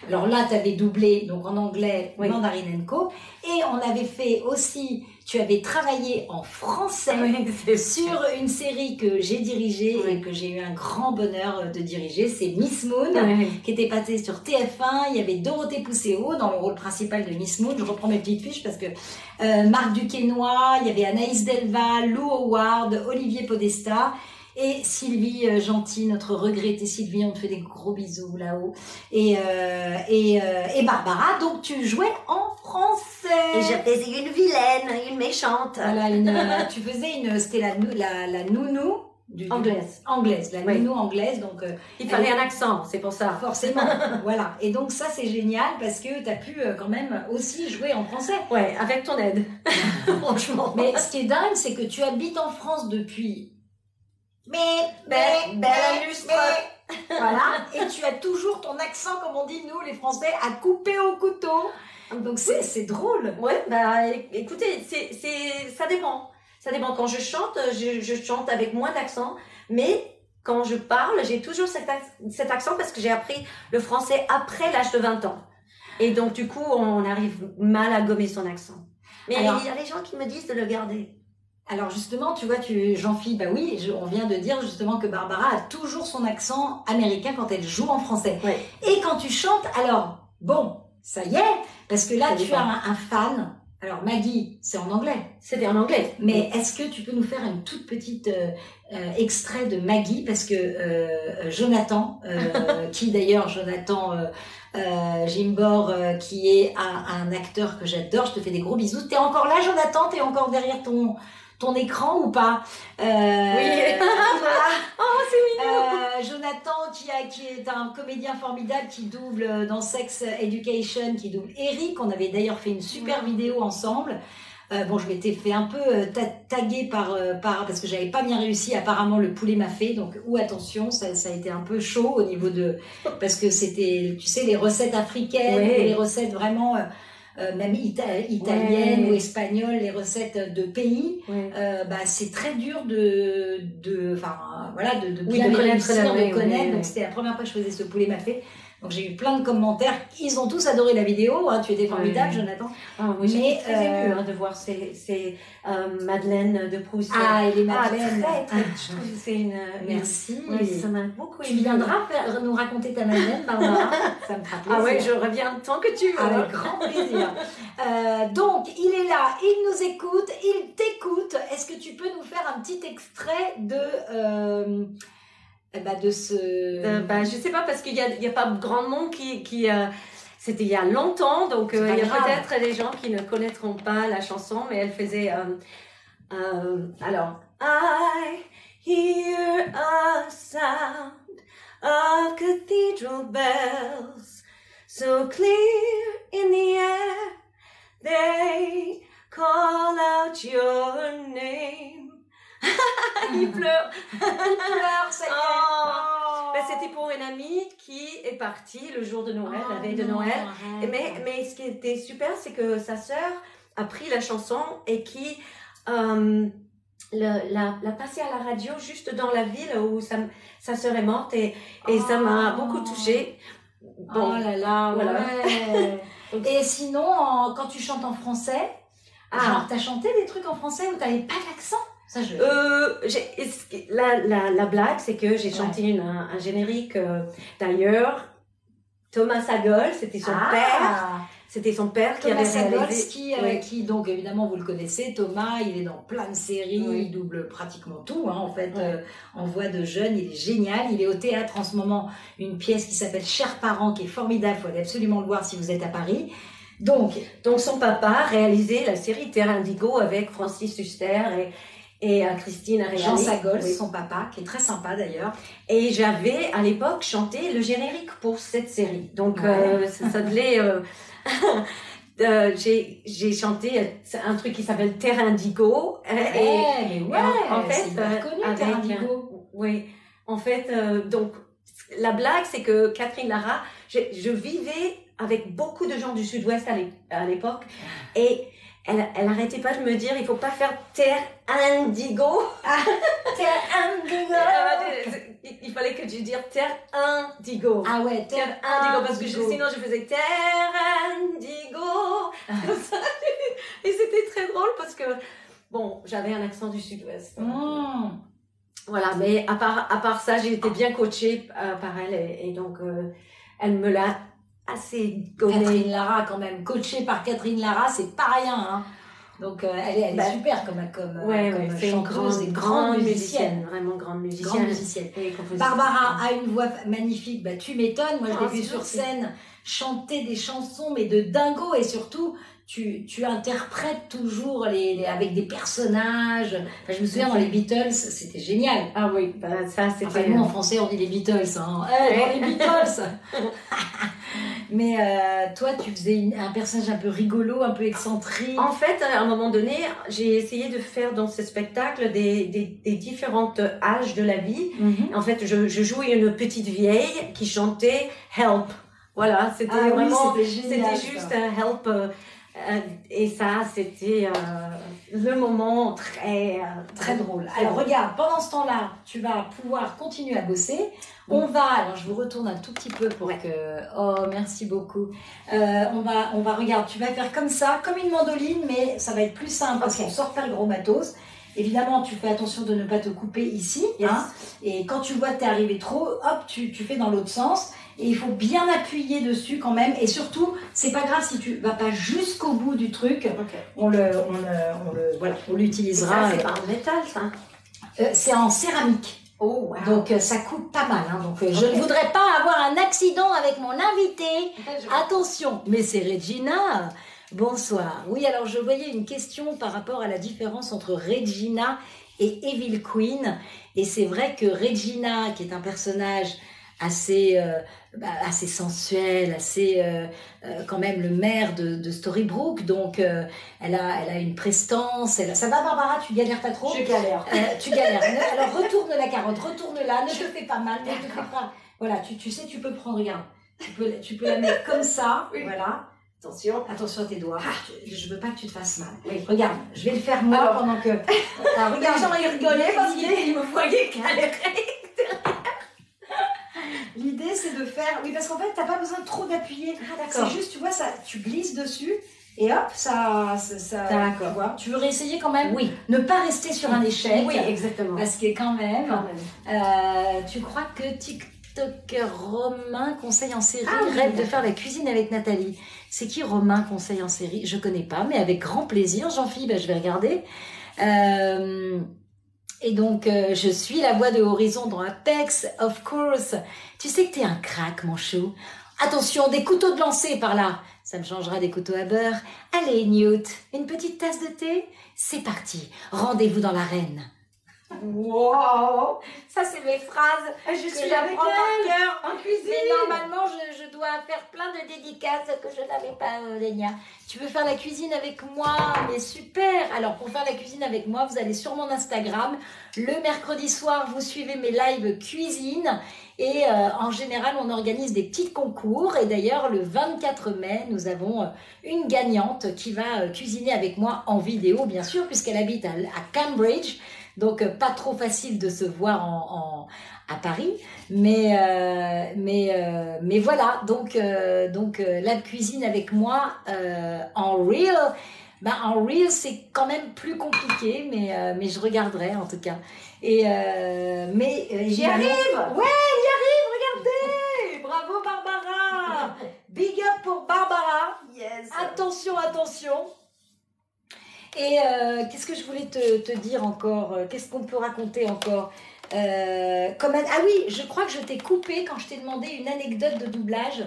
Alors là, tu avais doublé donc en anglais Mandarine & Co. Et on avait fait aussi, tu avais travaillé en français sur une série que j'ai dirigée et que j'ai eu un grand bonheur de diriger. C'est Miss Moon, qui était passée sur TF1. Il y avait Dorothée Pousseau dans le rôle principal de Miss Moon. Je reprends mes petites fiches parce que Marc Duquesnoy, il y avait Anaïs Delva, Lou Howard, Olivier Podesta et Sylvie Gentil, notre regrettée Sylvie, on te fait des gros bisous là-haut, et Barbara. Donc tu jouais en français. Et je faisais une vilaine, une méchante. Voilà, tu faisais c'était la nounou anglaise, la nounou anglaise, donc il fallait un accent, c'est pour ça. Forcément, voilà. Et donc ça c'est génial parce que t'as pu quand même aussi jouer en français. Ouais, avec ton aide. Franchement. Mais ce qui est dingue, c'est que tu habites en France depuis. Belle lustre. Voilà. Et tu as toujours ton accent, comme on dit nous les Français, à couper au couteau. Donc c'est drôle. Ouais, écoutez, ça dépend. Ça dépend. Quand je chante, je chante avec moins d'accent, mais quand je parle, j'ai toujours cet accent parce que j'ai appris le français après l'âge de 20 ans. Et donc du coup, on arrive mal à gommer son accent. Mais il y a des gens qui me disent de le garder. Alors justement, tu vois, Jean-Philippe, on vient de dire justement que Barbara a toujours son accent américain quand elle joue en français. Ouais. Et quand tu chantes, alors, bon, ça y est, parce que là, tu as un fan. Alors Maggie, c'est en anglais. C'était en anglais. Mais est-ce que tu peux nous faire une toute petite extrait de Maggie, parce que Jonathan, qui d'ailleurs, Gimbor, qui est un acteur que j'adore, je te fais des gros bisous. T'es encore là, Jonathan? T'es encore derrière ton écran ou pas? Oui. Oh, c'est mignon. Jonathan qui est un comédien formidable qui double dans Sex Education, qui double Eric. On avait d'ailleurs fait une super vidéo ensemble. Je m'étais fait un peu taguer parce que j'avais pas bien réussi. Apparemment, le poulet m'a fait. Donc, attention, ça a été un peu chaud au niveau parce que c'était, tu sais, les recettes africaines, les recettes vraiment, même italiennes ou espagnoles, les recettes de pays. C'est très dur de bien les réussir, de connaître. Donc, c'était la première fois que je faisais ce poulet m'a fait. Donc j'ai eu plein de commentaires. Ils ont tous adoré la vidéo. Hein. Tu étais formidable, Oui. Jonathan. Ah, oui, j'étais très émue hein, de voir Madeleine de Proust. Ah, et les Madeleines. Je trouve que c'est une... Merci. Oui, ça m'a beaucoup Tu émue. viendras nous raconter ta Madeleine, Barbara. Ça me fera plaisir. Ah oui, je reviens tant que tu veux. Avec grand plaisir. Donc, il est là, il nous écoute, il t'écoute. Est-ce que tu peux nous faire un petit extrait de ce... je sais pas, parce qu'il y a pas grand monde qui c'était il y a longtemps, donc il y a peut-être des gens qui ne connaîtront pas la chanson, mais elle faisait alors I hear a sound of cathedral bells so clear in the air they call out your name. Il pleure. Il pleure, ça y est. Oh. Ben, c'était pour une amie qui est partie le jour de Noël, la veille de Noël. Mais ce qui était super, c'est que sa sœur a pris la chanson et qui l'a passée à la radio juste dans la ville où sa sœur est morte et ça m'a beaucoup touchée. Bon, oh là là, voilà. Ouais. Et sinon, quand tu chantes en français, genre t'as chanté des trucs en français où t'avais pas d'accent? Ça, la blague, c'est que j'ai chanté un générique d'ailleurs. Thomas Sagol, c'était son père. C'était son père qui avait réalisé. Qui donc évidemment vous le connaissez, Thomas, il est dans plein de séries, il double pratiquement tout, hein, en fait, en voix de jeune, il est génial. Il est au théâtre en ce moment, une pièce qui s'appelle Chers parents, qui est formidable, faut aller absolument le voir si vous êtes à Paris. Donc son papa a réalisé la série Terre Indigo avec Francis Huster et Christine Aréali. Jean Sagol, son papa, qui est très sympa d'ailleurs. Et j'avais à l'époque chanté le générique pour cette série. Donc ça devait... j'ai chanté un truc qui s'appelle Terre Indigo. En fait, c'est hyper connu, Terre Indigo. Oui, en fait, donc la blague, c'est que Catherine Lara, je vivais avec beaucoup de gens du Sud-Ouest à l'époque, et elle arrêtait pas de me dire, il faut pas faire Terre Indigo. Terre Indigo. Il fallait que tu dises Terre Indigo. Ah ouais, Terre Indigo, parce que sinon je faisais Terre Indigo. Et c'était très drôle parce que, bon, j'avais un accent du Sud-Ouest. Voilà, mais à part ça, j'ai été bien coachée par elle et donc elle me l'a assez gommée. Catherine Lara, quand même, coachée par Catherine Lara, c'est pas rien, hein. Donc elle est super comme c'est chanteuse et grande musicienne, vraiment grande musicienne. Grande musicienne. Barbara a une voix magnifique, tu m'étonnes. Moi je l'ai vue sur scène chanter des chansons mais de dingo, et surtout tu interprètes toujours avec des personnages. Enfin, je me souviens dans les Beatles, c'était génial. Ah oui, ça c'était... Enfin, nous en français on dit les Beatles, hein. Dans les Beatles. Mais toi, tu faisais un personnage un peu rigolo, un peu excentrique. En fait, à un moment donné, j'ai essayé de faire dans ce spectacle des différents âges de la vie. En fait, je jouais une petite vieille qui chantait Help. Voilà, c'était vraiment, c'était juste un Help. Et ça, c'était le moment très drôle. Alors regarde, pendant ce temps-là, tu vas pouvoir continuer à bosser. Alors je vous retourne un tout petit peu pour que... Oh, merci beaucoup. On va, regarde, tu vas faire comme ça, comme une mandoline, mais ça va être plus simple parce qu'on sort pas le gros matos. Évidemment, tu fais attention de ne pas te couper ici, hein. Et quand tu vois que t'es arrivé trop, hop, tu fais dans l'autre sens. Et il faut bien appuyer dessus quand même. Et surtout, c'est pas grave si tu vas pas jusqu'au bout du truc. On l'utilisera. C'est pas en métal, ça. C'est en céramique. Oh, wow. Donc ça coupe pas mal, hein. Donc je ne voudrais pas avoir un accident avec mon invité. Attention. Mais c'est Regina. Bonsoir. Oui, alors je voyais une question par rapport à la différence entre Regina et Evil Queen. Et c'est vrai que Regina, qui est un personnage assez sensuel, assez quand même le maire de Storybrooke, donc elle a une prestance. Ça va, Barbara, tu galères pas trop? Je galère. Tu galères. Alors retourne la carotte, retourne-la, ne te fais pas mal, ne te fais pas. Voilà, tu sais, tu peux prendre, regarde, tu peux la mettre comme ça, voilà. Attention à tes doigts. Je veux pas que tu te fasses mal. Oui. Regarde, je vais le faire moi pendant que. Alors, regarde, j'en ai rigolé parce qu'il me voyait galérer. L'idée l'idée, c'est de faire... Oui, parce qu'en fait, t'as pas besoin de trop d'appuyer. Ah, d'accord. C'est juste, tu vois, ça, tu glisses dessus et hop, ça D'accord. tu vois. Tu veux réessayer quand même? Oui. Ne pas rester sur un échec. Oui, exactement. Parce que quand même, Quand même. tu crois que TikToker Romain conseille en série oui, rêve de faire la cuisine avec Nathalie. C'est qui Romain conseille en série? Je connais pas, mais avec grand plaisir, Jean-Philippe, je vais regarder. Et donc, je suis la voix de Horizon dans Apex, of course. Tu sais que t'es un crack, mon chou. Attention, des couteaux de lancer par là. Ça me changera des couteaux à beurre. Allez, Newt, une petite tasse de thé? C'est parti. Rendez-vous dans l'arène. Wow, ça c'est mes phrases. Je suis avec par elle, cœur en cuisine. Mais Normalement, je dois faire plein de dédicaces que je n'avais pas, Lénia. Tu veux faire la cuisine avec moi? Mais super. Alors, pour faire la cuisine avec moi, vous allez sur mon Instagram. Le mercredi soir, vous suivez mes lives cuisine. Et en général, on organise des petits concours. Et d'ailleurs, le 24 mai, nous avons une gagnante qui va cuisiner avec moi en vidéo, bien sûr, puisqu'elle habite à Cambridge. Donc pas trop facile de se voir à Paris, mais voilà. Donc la cuisine avec moi en real. En real c'est quand même plus compliqué, mais je regarderai en tout cas. J'y arrive. Ouais, il y arrive. Regardez, bravo Barbara. Big up pour Barbara. Yes. Attention. Et qu'est-ce que je voulais te dire encore? Qu'est-ce qu'on peut raconter encore? Ah oui, je crois que je t'ai coupé quand je t'ai demandé une anecdote de doublage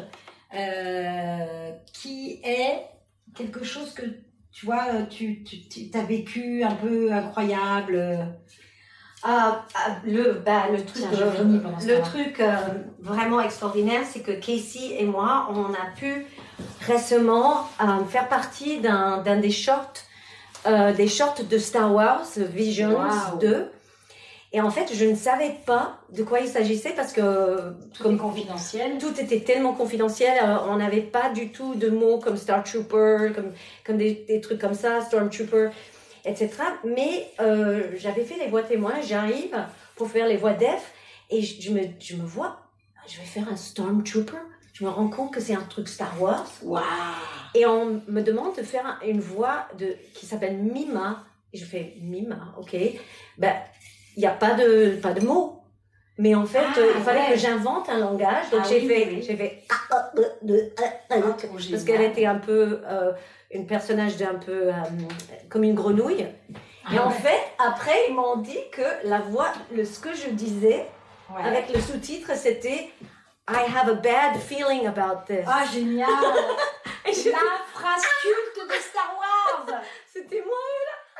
qui est quelque chose que, tu vois, tu as vécu un peu incroyable. Le truc vraiment extraordinaire, c'est que Casey et moi, on a pu récemment faire partie d'un des shorts de Star Wars Visions 2. Et en fait, je ne savais pas de quoi il s'agissait parce que comme confidentiel, tout était tellement confidentiel. On n'avait pas du tout de mots comme Star Trooper, comme des trucs comme ça, Stormtrooper, etc. Mais j'avais fait les voix témoins. J'arrive pour faire les voix d'Ef et je me vois, je vais faire un Stormtrooper. Je me rends compte que c'est un truc Star Wars. Wow. Et on me demande de faire une voix qui s'appelle Mima. Et je fais Mima, ok. Il n'y a pas de mots. Mais en fait, il fallait que j'invente un langage. Donc j'ai fait parce qu'elle était un peu une personnage d'un peu comme une grenouille. Et en fait, après ils m'ont dit que ce que je disais avec le sous-titre, c'était I have a bad feeling about this. Ah, génial! La phrase culte de Star Wars! C'était moi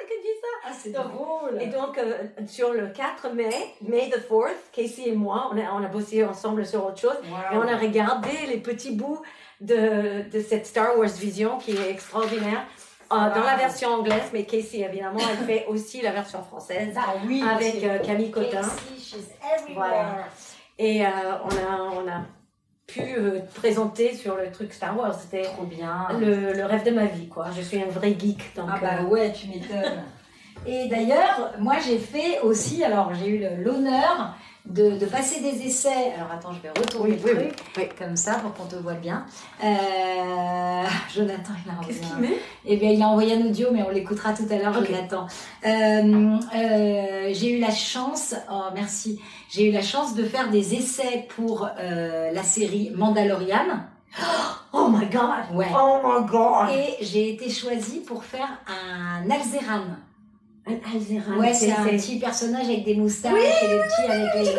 qui ai dit ça. Ah, c'est drôle! Et donc, sur le 4 mai, May the 4th, Casey et moi, on a bossé ensemble sur autre chose. Wow. Et on a regardé les petits bouts de cette Star Wars Vision qui est extraordinaire. Dans la version anglaise, mais Casey, évidemment, elle fait aussi la version française. Oui, avec Camille Cotin. Casey, she's everywhere. Voilà. Et on a pu présenter sur le truc Star Wars. C'était trop bien. Le rêve de ma vie, quoi. Je suis un vrai geek. Donc, ouais, tu m'étonnes. Et d'ailleurs, moi j'ai fait aussi, alors j'ai eu l'honneur de passer des essais. Alors attends, je vais retourner le truc, comme ça, pour qu'on te voit bien. Jonathan, il a envoyé. Qu'est-ce qu'il met? Eh bien, il a envoyé un audio, mais on l'écoutera tout à l'heure, Jonathan. J'ai eu la chance, merci, j'ai eu la chance de faire des essais pour la série Mandalorian. Oh my God! Ouais. Oh my God! Et j'ai été choisie pour faire un Alzeran. Un Alzeran. Ouais, c'est un petit personnage avec des moustaches et des petits avec les... Je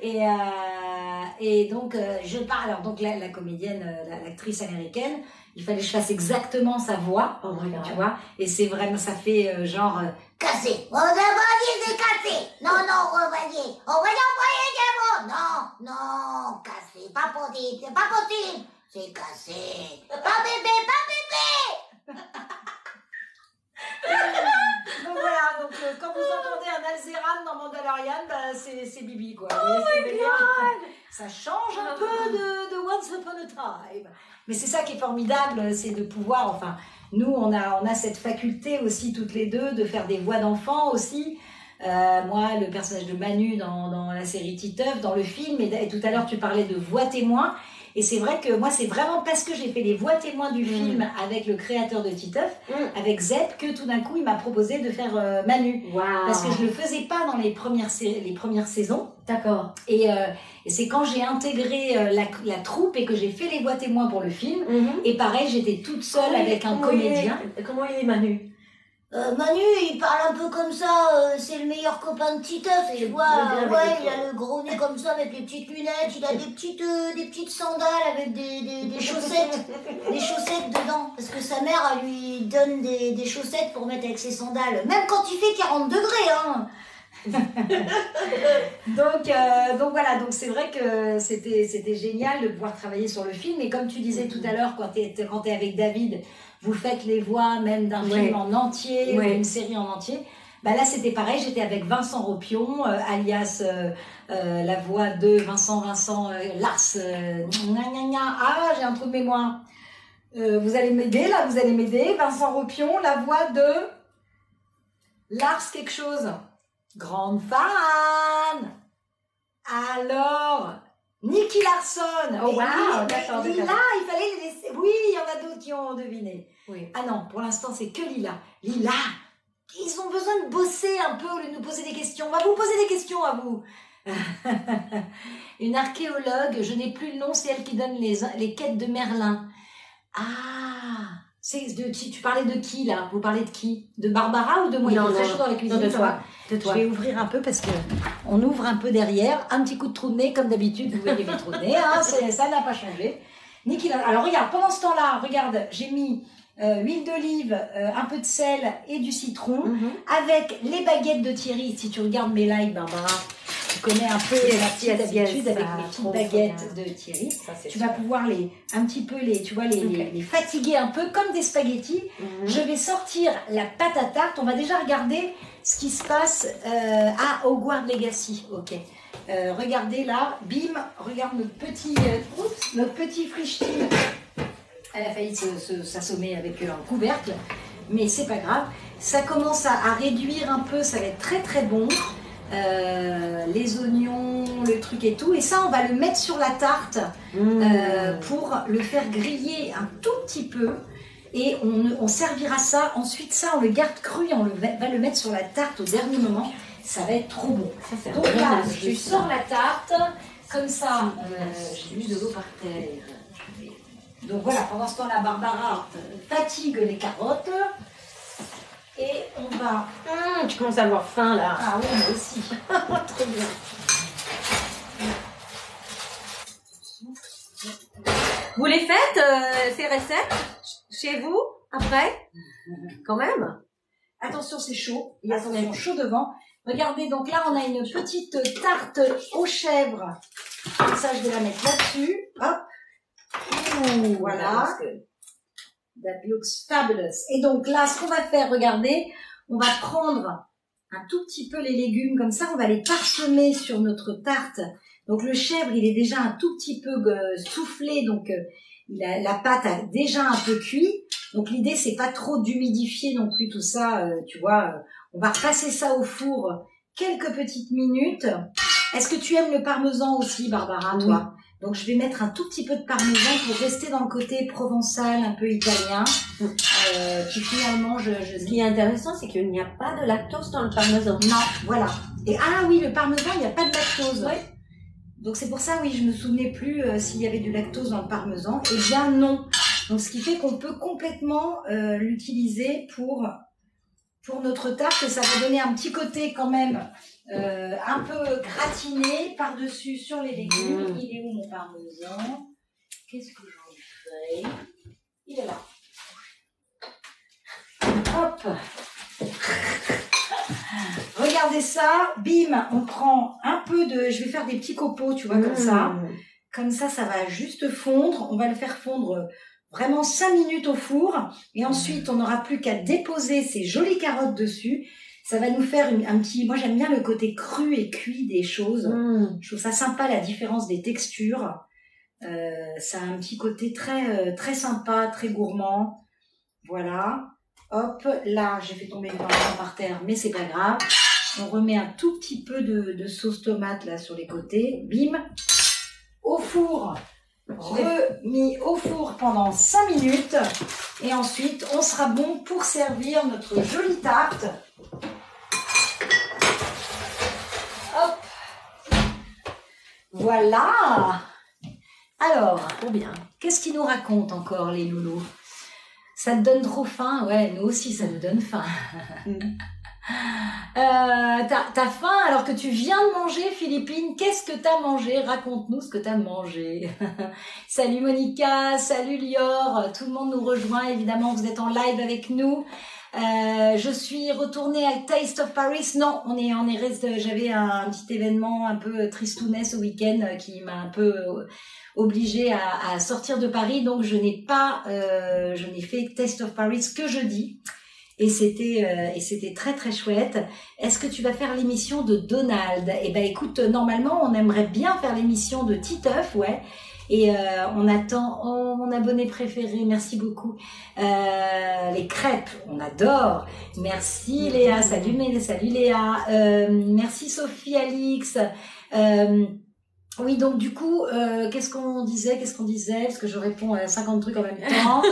connais. Et donc, je parle. Alors, donc, la comédienne, l'actrice américaine, il fallait que je fasse exactement sa voix. Oh my God. Tu vois? Et c'est vraiment, ça fait genre... Cassé. On va dire c'est cassé. Non, revoyez. On va envoyer des mots. Non, cassé. Pas possible, c'est pas possible. C'est cassé. Pas bébé. Donc voilà, donc quand vous entendez un Alzeran dans Mandalorian, c'est Bibi, quoi. Oh my God! Ça change un peu de Once Upon a Time. Mais c'est ça qui est formidable, c'est de pouvoir, enfin, nous, on a cette faculté aussi, toutes les deux, de faire des voix d'enfants aussi. Moi, le personnage de Manu dans la série Titeuf, dans le film, et tout à l'heure tu parlais de voix témoin. Et c'est vrai que moi, c'est vraiment parce que j'ai fait les voix témoins du film avec le créateur de Titeuf, avec Zep, que tout d'un coup, il m'a proposé de faire Manu. Wow. Parce que je le faisais pas dans les premières saisons. D'accord. Et c'est quand j'ai intégré la troupe et que j'ai fait les voix témoins pour le film. Et pareil, j'étais toute seule avec un comédien. Comment il est Manu? Manu, il parle un peu comme ça, c'est le meilleur copain de Titeuf, et ouais, il a le gros nez comme ça avec les petites lunettes, il a des petites sandales avec des chaussettes, des chaussettes dedans, parce que sa mère, elle lui donne des chaussettes pour mettre avec ses sandales, même quand il fait 40 degrés, hein. donc voilà, donc c'est vrai que c'était génial de pouvoir travailler sur le film, et comme tu disais tout à l'heure, quand t'es avec David, vous faites les voix même d'un film en entier, ou d'une série en entier. Bah là c'était pareil, j'étais avec Vincent Ropion, alias la voix de Vincent Lars. Ah, j'ai un trou de mémoire. Vous allez m'aider là, vous allez m'aider. Vincent Ropion, la voix de Lars quelque chose. Grande fan. Alors, Nicky Larson. Oh wow, d'accord. Lila, il fallait les laisser. Oui, il y en a d'autres qui ont deviné. Oui. Ah non, pour l'instant, c'est que Lila. Lila, ils ont besoin de bosser un peu au lieu de nous poser des questions. On va vous poser des questions à vous. Une archéologue, je n'ai plus le nom, c'est elle qui donne les quêtes de Merlin. Ah, tu parlais de qui là? Vous parlez de qui? De Barbara ou de moi? Non, il fait très chaud dans la cuisine. Non, de toi. De toi. Je vais ouvrir un peu parce que on ouvre un peu derrière. Un petit coup de trou de nez, comme d'habitude, vous voyez mes trous de nez, hein, ça n'a pas changé. Niki, alors regarde, pendant ce temps-là, regarde, j'ai mis huile d'olive, un peu de sel et du citron, avec les baguettes de Thierry. Si tu regardes mes lives, Barbara, tu connais un peu la petite habitude avec mes petites baguettes de Thierry. Ça, tu vas pouvoir les fatiguer un peu comme des spaghettis. Je vais sortir la pâte à tarte. On va déjà regarder ce qui se passe à Hogwarts Legacy. Ok. Regardez là, bim, regarde notre petit frichti. Elle a failli s'assommer avec un couvercle, mais c'est pas grave. Ça commence à réduire un peu, ça va être très très bon. Les oignons, le truc et tout. Et ça, on va le mettre sur la tarte pour le faire griller un tout petit peu. Et on servira ça. Ensuite, ça, on le garde cru et on va le mettre sur la tarte au dernier moment. Ça va être trop bon. Donc là, je sors la tarte. Comme ça, j'ai mis de l'eau par terre. Donc voilà, pendant ce temps-là, Barbara fatigue les carottes. Et on va... tu commences à avoir faim là. Ah oui, moi aussi. Trop bien. Vous les faites, ces recettes, chez vous, après? Quand même. Attention, c'est chaud. Il y a attention chaud devant. Regardez, donc là, on a une petite tarte aux chèvres. Ça, je vais la mettre là-dessus. Hop. Ouh, voilà. That looks fabulous. Et donc là, ce qu'on va faire, regardez, on va prendre un tout petit peu les légumes comme ça, on va les parsemer sur notre tarte. Donc le chèvre, il est déjà un tout petit peu soufflé, donc la pâte a déjà un peu cuit. Donc l'idée, c'est pas trop d'humidifier non plus tout ça, tu vois. On va repasser ça au four quelques petites minutes. Est-ce que tu aimes le parmesan aussi, Barbara, toi? Donc je vais mettre un tout petit peu de parmesan pour rester dans le côté provençal, un peu italien, qui finalement Ce qui est intéressant, c'est qu'il n'y a pas de lactose dans le parmesan. Non, voilà. Et ah oui, le parmesan, il n'y a pas de lactose. Oui. Donc c'est pour ça, oui, je me souvenais plus s'il y avait du lactose dans le parmesan. Eh bien non. Donc ce qui fait qu'on peut complètement l'utiliser pour notre tarte, et ça va donner un petit côté quand même un peu gratiné par-dessus sur les légumes. Il est où mon parmesan? Qu'est-ce que j'en fais? Il est là. Hop. Regardez ça, bim, on prend un peu de... Je vais faire des petits copeaux, tu vois, comme ça. Comme ça, ça va juste fondre. On va le faire fondre vraiment 5 minutes au four. Et ensuite, on n'aura plus qu'à déposer ces jolies carottes dessus. Ça va nous faire un petit... Moi, j'aime bien le côté cru et cuit des choses. Je trouve ça sympa, la différence des textures. Ça a un petit côté très, très sympa, très gourmand. Voilà. Hop, là, j'ai fait tomber le parmesan par terre, mais c'est pas grave. On remet un tout petit peu de sauce tomate là sur les côtés. Bim. Au four. Remis au four pendant 5 minutes. Et ensuite, on sera bon pour servir notre jolie tarte. Hop. Voilà. Alors, Trop bien. qu'est-ce qu'ils nous racontent encore, les loulous? Ça te donne trop faim? Ouais, nous aussi, ça nous donne faim. T'as faim alors que tu viens de manger, Philippine? Qu'est-ce que t'as mangé? Raconte-nous ce que t'as mangé. Salut Monica, salut Lior, tout le monde nous rejoint, évidemment, vous êtes en live avec nous. Je suis retournée à Taste of Paris. Non, on est resté. J'avais un petit événement un peu tristounet ce week-end qui m'a un peu obligée à sortir de Paris, donc je n'ai fait Taste of Paris que jeudi. Et c'était très très chouette. Est-ce que tu vas faire l'émission de Donald? Eh ben écoute, normalement on aimerait bien faire l'émission de Titeuf, ouais. Et on attend, oh mon abonné préféré, merci beaucoup. Les crêpes, on adore. Merci Léa, salut Léa. Merci Sophie, Alix. Oui, donc du coup, qu'est-ce qu'on disait? Parce que je réponds à 50 trucs en même temps.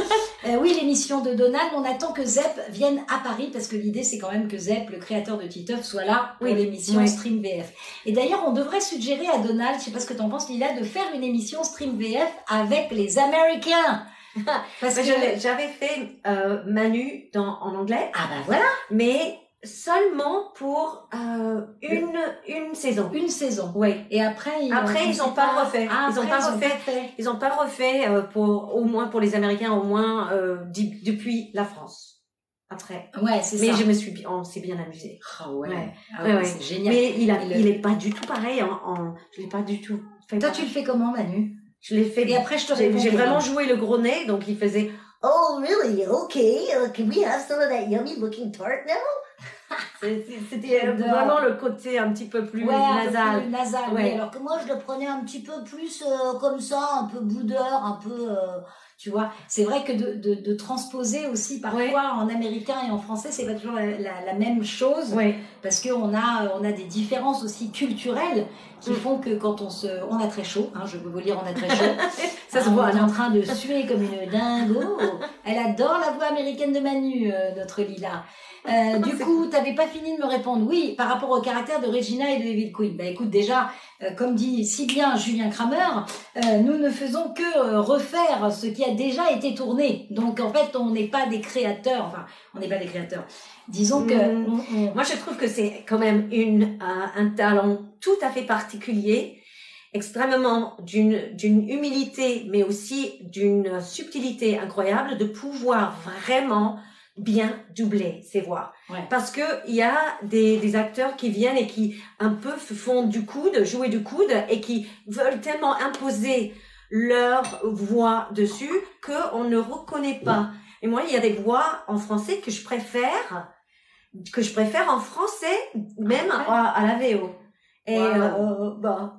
Oui, l'émission de Donald, on attend que Zep vienne à Paris, parce que l'idée, c'est quand même que Zep, le créateur de Titeuf, soit là pour l'émission Stream VF. Et d'ailleurs, on devrait suggérer à Donald, je sais pas ce que t'en penses, Lila, de faire une émission Stream VF avec les Américains. Parce que j'avais fait Manu en anglais. Ah bah voilà. Mais seulement pour une saison. Une saison. Oui. Et après ils n'ont pas refait. Ils ont pas refait au moins pour les Américains, au moins depuis la France. Après. Ouais, c'est ça. Mais on s'est bien amusé. Ah ouais. Ouais. Ouais. C'est génial. Mais il est pas du tout pareil je l'ai pas du tout fait. Toi, tu le fais comment, Manu? Je l'ai fait. Et après, je te réponds. J'ai vraiment joué le gros nez, donc il faisait Oh, really? Okay. Can we have some of that yummy looking tart now? C'était vraiment le côté un petit peu plus nasal. Ouais. Alors que moi, je le prenais un petit peu plus comme ça, un peu boudeur, un peu... Tu vois, c'est vrai que de transposer aussi parfois en américain et en français, c'est pas toujours la même chose, parce que on a des différences aussi culturelles qui font que quand on a très chaud, hein, je peux vous lire, on a très chaud. Ça se voit. On est en train de suer comme une dingo. Elle adore la voix américaine de Manu, notre Lila. Du coup, t'avais pas fini de me répondre. Oui, par rapport au caractère de Regina et de Evil Queen. Bah écoute, déjà, comme dit si bien Julien Kramer, nous ne faisons que refaire ce qui a déjà été tourné. Donc en fait, on n'est pas des créateurs. Enfin, on n'est pas des créateurs. Disons que... Moi, je trouve que c'est quand même un talent tout à fait particulier, extrêmement d'une humilité, mais aussi d'une subtilité incroyable de pouvoir vraiment bien doubler ses voix. Parce que il y a des acteurs qui viennent et qui un peu font jouer du coude et qui veulent tellement imposer leur voix dessus qu'on ne reconnaît pas. Et moi, il y a des voix en français que je préfère en français, même à la VO. Et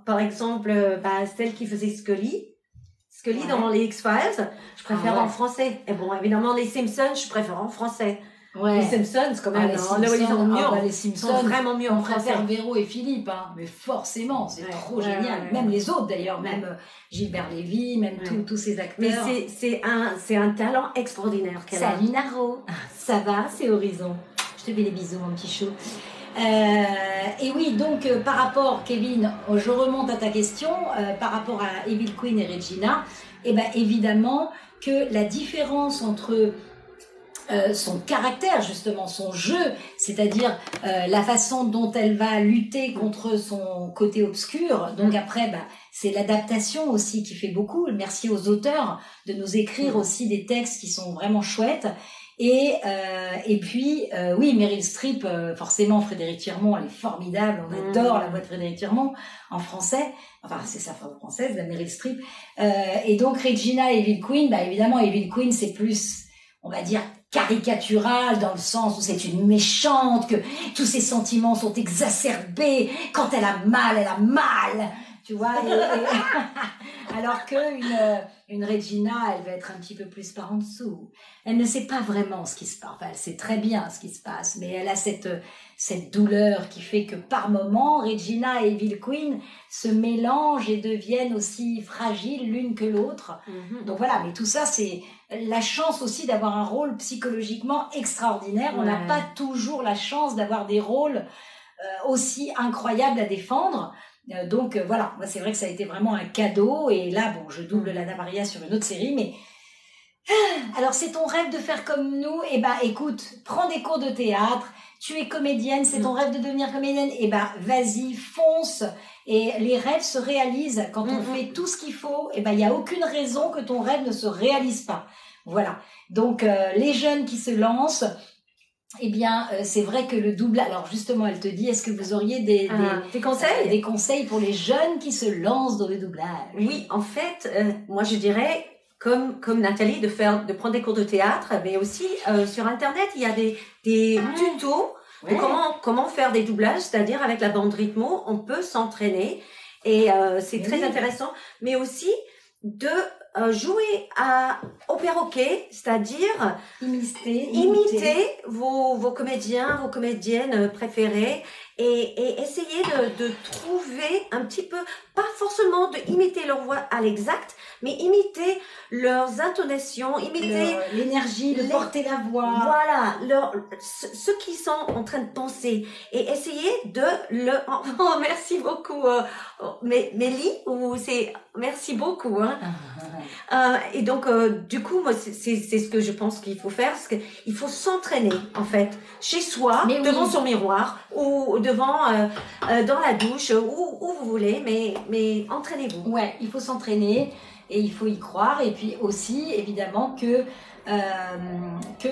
par exemple, celle qui faisait Scully dans les X-Files, je préfère en français. Et bon, évidemment, les Simpsons, je préfère en français. Les Simpsons, quand même, les Simpsons sont vraiment mieux en français. On préfère Véro et Philippe, hein. Mais forcément, c'est trop génial. Même les autres, d'ailleurs, même Gilbert Lévy, même tous ces acteurs. Mais c'est un talent extraordinaire qu'elle a. Salut Naro. Ça va, c'est Horizon. Je te fais des bisous, mon petit chou. Et oui, donc par rapport, Kevin, je remonte à ta question, par rapport à Evil Queen et Regina, et ben évidemment que la différence entre son caractère, justement, son jeu, c'est-à-dire la façon dont elle va lutter contre son côté obscur. Donc après, c'est l'adaptation aussi qui fait beaucoup. Merci aux auteurs de nous écrire aussi des textes qui sont vraiment chouettes. Et puis, oui, Meryl Streep, forcément, Frédéric Thiermont, elle est formidable. On adore la voix de Frédéric Thiermont en français. Enfin, c'est sa voix française, la Meryl Streep. Et donc, Regina et Evil Queen, évidemment, Evil Queen, c'est plus, on va dire, caricatural dans le sens où c'est une méchante, que tous ses sentiments sont exacerbés. Quand elle a mal, tu vois. Alors que une Regina, elle va être un petit peu plus par en dessous. Elle ne sait pas vraiment ce qui se passe. Enfin, elle sait très bien ce qui se passe, mais elle a cette douleur qui fait que par moment, Regina et Evil Queen se mélangent et deviennent aussi fragiles l'une que l'autre. Donc voilà, mais tout ça, c'est la chance aussi d'avoir un rôle psychologiquement extraordinaire. On n'a pas toujours la chance d'avoir des rôles aussi incroyables à défendre. Donc voilà, moi c'est vrai que ça a été vraiment un cadeau. Et là, bon, je double Lana Maria sur une autre série, mais alors c'est ton rêve de faire comme nous? Eh ben écoute, prends des cours de théâtre. Tu es comédienne, c'est ton rêve de devenir comédienne? Eh ben vas-y, fonce. Et les rêves se réalisent quand on fait tout ce qu'il faut. Eh ben il y a aucune raison que ton rêve ne se réalise pas. Voilà. Donc les jeunes qui se lancent, eh bien, c'est vrai que le doublage. Alors justement, elle te dit, est-ce que vous auriez des conseils, des conseils pour les jeunes qui se lancent dans le doublage? Oui, en fait, moi je dirais, comme Nathalie, de prendre des cours de théâtre, mais aussi sur Internet, il y a des tutos de comment faire des doublages, c'est-à-dire avec la bande rythmo, on peut s'entraîner et c'est très intéressant, mais aussi de jouer au perroquet, c'est-à-dire imiter vos comédiens, vos comédiennes préférées et essayer de trouver un petit peu, pas forcément de imiter leur voix à l'exact, mais imiter leurs intonations, imiter l'énergie, de porter la voix. Voilà, ce qu'ils sont en train de penser et essayer de oh, merci beaucoup, Mélie, merci beaucoup, hein. Et donc, du coup, moi, c'est ce que je pense qu'il faut faire, parce qu'il faut s'entraîner, en fait, chez soi, devant son miroir, ou devant, dans la douche, où vous voulez, mais entraînez-vous. Ouais, il faut s'entraîner, et il faut y croire, et puis aussi, évidemment, que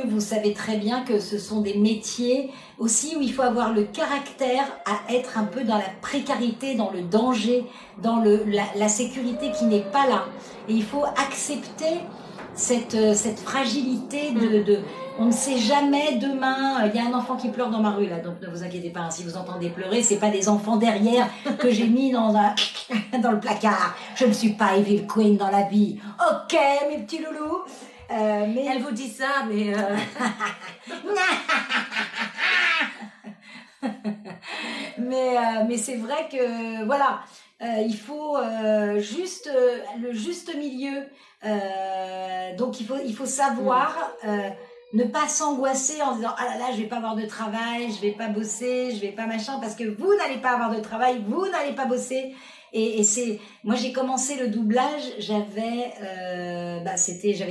vous savez très bien que ce sont des métiers aussi où il faut avoir le caractère à être un peu dans la précarité, dans le danger, dans la sécurité qui n'est pas là. Et il faut accepter cette fragilité on ne sait jamais demain. Il y a un enfant qui pleure dans ma rue là, donc ne vous inquiétez pas, hein, si vous entendez pleurer, c'est pas des enfants derrière que j'ai mis dans le placard. Je ne suis pas Evil Queen dans la vie. Ok, mes petits loulous. Mais elle vous dit ça, mais mais c'est vrai que voilà, il faut juste le juste milieu. Donc il faut savoir ne pas s'angoisser en se disant ah là là, je vais pas avoir de travail, je vais pas bosser, je vais pas machin, parce que vous n'allez pas avoir de travail, vous n'allez pas bosser. Et moi j'ai commencé le doublage, j'avais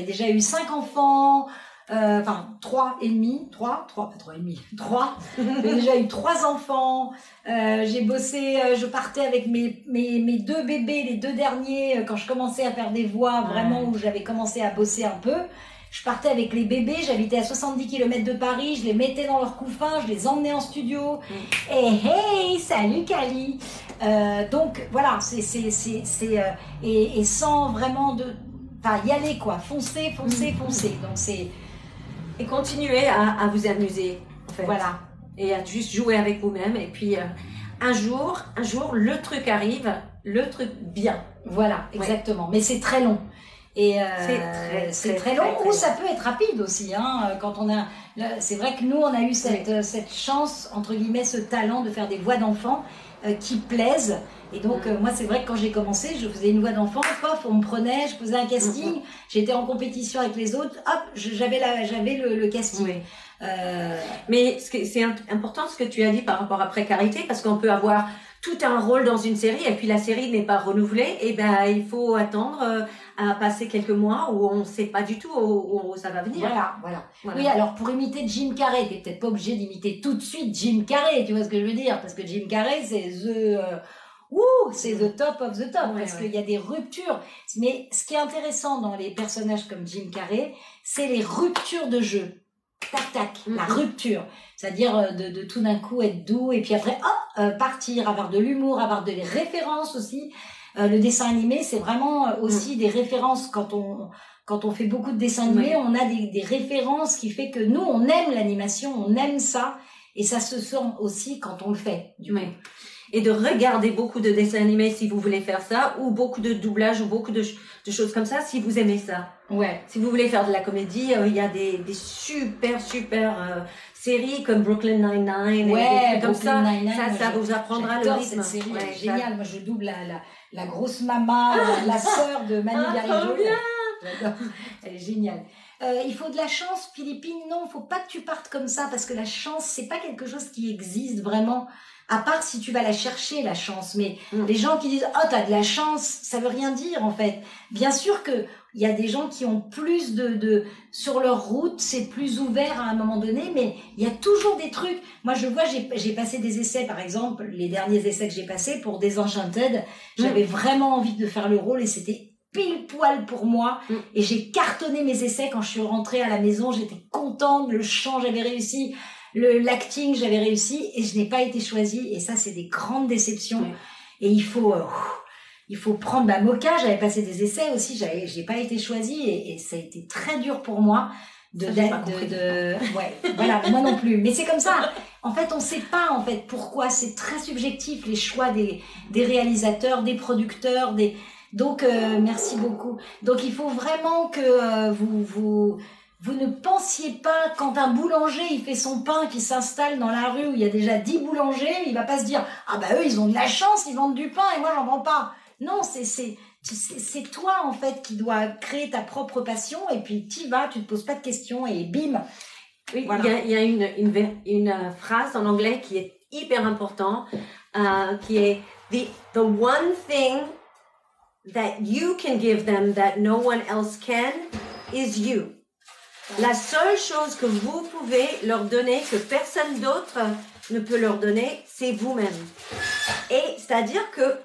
déjà eu 5 enfants, enfin 3 et demi, 3, pas 3 et demi, 3. J'ai déjà eu 3 enfants, j'ai bossé, je partais avec mes 2 bébés, les 2 derniers, quand je commençais à faire des voix, vraiment où j'avais commencé à bosser un peu. Je partais avec les bébés, j'habitais à 70 km de Paris, je les mettais dans leur couffin, je les emmenais en studio. Et hey, salut Cali. Donc voilà, et sans vraiment y aller quoi, foncer. Donc c'est et continuer à vous amuser en fait. Voilà. Et à juste jouer avec vous-même et puis un jour le truc arrive, le truc bien. Voilà, exactement. Mais c'est très long. Et c'est très long, ou ça peut être rapide aussi, hein, quand on a, c'est vrai que nous on a eu cette chance, entre guillemets, ce talent de faire des voix d'enfants qui plaisent. Et donc moi c'est vrai que quand j'ai commencé, je faisais une voix d'enfant, pof, on me prenait, je faisais un casting, j'étais en compétition avec les autres, hop, j'avais le casting. Mais c'est important ce que tu as dit par rapport à précarité, parce qu'on peut avoir tout un rôle dans une série et puis la série n'est pas renouvelée, et ben il faut attendre à passer quelques mois où on ne sait pas du tout où ça va venir. Voilà. Oui, alors pour imiter Jim Carrey, t'es peut-être pas obligé d'imiter tout de suite Jim Carrey, tu vois ce que je veux dire, parce que Jim Carrey c'est the top of the top, parce qu'il y a des ruptures. Mais ce qui est intéressant dans les personnages comme Jim Carrey, c'est les ruptures de jeu. Tac, la rupture. C'est-à-dire de tout d'un coup être doux et puis après partir, avoir de l'humour, avoir des références aussi. Le dessin animé, c'est vraiment aussi des références. Quand on fait beaucoup de dessins animés, on a des références qui fait que nous, on aime l'animation, on aime ça. Et ça se sent aussi quand on le fait. et de regarder beaucoup de dessins animés si vous voulez faire ça, ou beaucoup de doublage, ou beaucoup de choses comme ça si vous aimez ça. Ouais. Si vous voulez faire de la comédie, il y a des super séries comme Brooklyn Nine-Nine, Ouais, et des trucs comme Brooklyn ça. Nine-Nine, Ça vous apprendra le j'adore rythme. cette série, Ouais, elle est géniale. Moi, je double la grosse maman, la sœur de Manu Garijo. trop bien. J'adore. Elle est géniale. Il faut de la chance, Philippine. Non, faut pas que tu partes comme ça parce que la chance, c'est pas quelque chose qui existe vraiment. À part si tu vas la chercher, la chance. Mais les gens qui disent, oh, t'as de la chance, ça veut rien dire, en fait. Bien sûr que il y a des gens qui ont plus sur leur route, c'est plus ouvert à un moment donné, mais il y a toujours des trucs. Moi, je vois, j'ai passé des essais, par exemple, les derniers essais que j'ai passés pour Desenchanted. J'avais vraiment envie de faire le rôle et c'était pile poil pour moi. Et j'ai cartonné mes essais quand je suis rentrée à la maison. J'étais contente, le chant, j'avais réussi. L'acting, j'avais réussi et je n'ai pas été choisie. Et ça, c'est des grandes déceptions. Et il faut prendre ma Mocha. J'avais passé des essais aussi. J'ai pas été choisie et ça a été très dur pour moi ouais, voilà, moi non plus. Mais c'est comme ça. En fait, on sait pas, en fait, pourquoi. C'est très subjectif, les choix des réalisateurs, des producteurs, donc, merci beaucoup. Donc, il faut vraiment que vous ne pensiez pas, quand un boulanger, il fait son pain, qui s'installe dans la rue où il y a déjà 10 boulangers, il va pas se dire, ah bah eux, ils ont de la chance, ils vendent du pain et moi, j'en vends pas. Non, c'est toi, en fait, qui dois créer ta propre passion et puis t'y vas, tu te poses pas de questions et bim. Oui, voilà. il y a une phrase en anglais qui est hyper importante, qui est the one thing that you can give them that no one else can is you. La seule chose que vous pouvez leur donner, que personne d'autre ne peut leur donner, c'est vous-même. Et c'est-à-dire que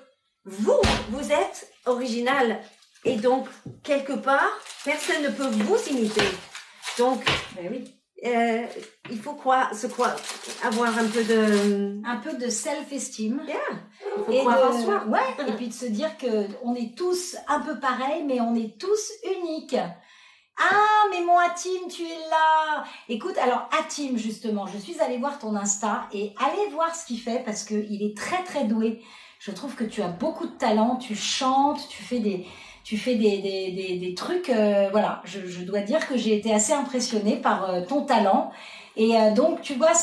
vous êtes original. Et donc, quelque part, personne ne peut vous imiter. Donc, il faut avoir un peu de self-esteem. Yeah. Il faut croire en soi. Ouais, et puis de se dire que on est tous un peu pareils, mais on est tous uniques. Ah, mais mon Hatim, tu es là. Écoute, alors Hatim, justement, je suis allée voir ton Insta et allez voir ce qu'il fait parce que il est très très doué. Je trouve que tu as beaucoup de talent, tu chantes, tu fais des trucs, voilà. Je dois dire que j'ai été assez impressionnée par ton talent. Et donc, tu vois,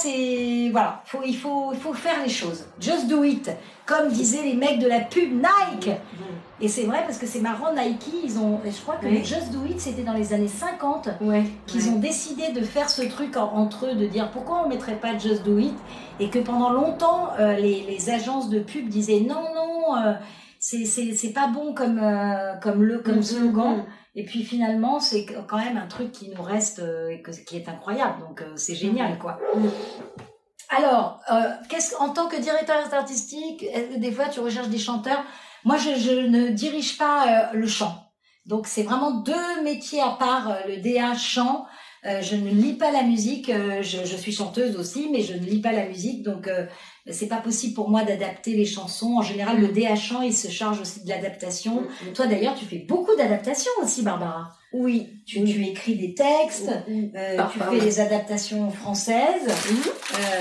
voilà, il faut faire les choses. Just do it. Comme disaient les mecs de la pub Nike. Et c'est vrai parce que c'est marrant, Nike, je crois que Just do it, c'était dans les années 50 qu'ils ont décidé de faire ce truc entre eux, de dire pourquoi on mettrait pas Just do it, et que pendant longtemps, les agences de pub disaient non, c'est pas bon comme slogan. Et puis finalement, c'est quand même un truc qui nous reste, qui est incroyable. Donc c'est génial, quoi. Alors, en tant que directeur artistique, des fois tu recherches des chanteurs. Moi, je ne dirige pas le chant. Donc c'est vraiment deux métiers à part, le DA chant. Je ne lis pas la musique. Je suis chanteuse aussi, mais je ne lis pas la musique. Donc c'est pas possible pour moi d'adapter les chansons. En général, le DA chant, il se charge aussi de l'adaptation. Toi d'ailleurs, tu fais beaucoup d'adaptations aussi, Barbara. Oui. Tu écris des textes, tu fais des adaptations françaises,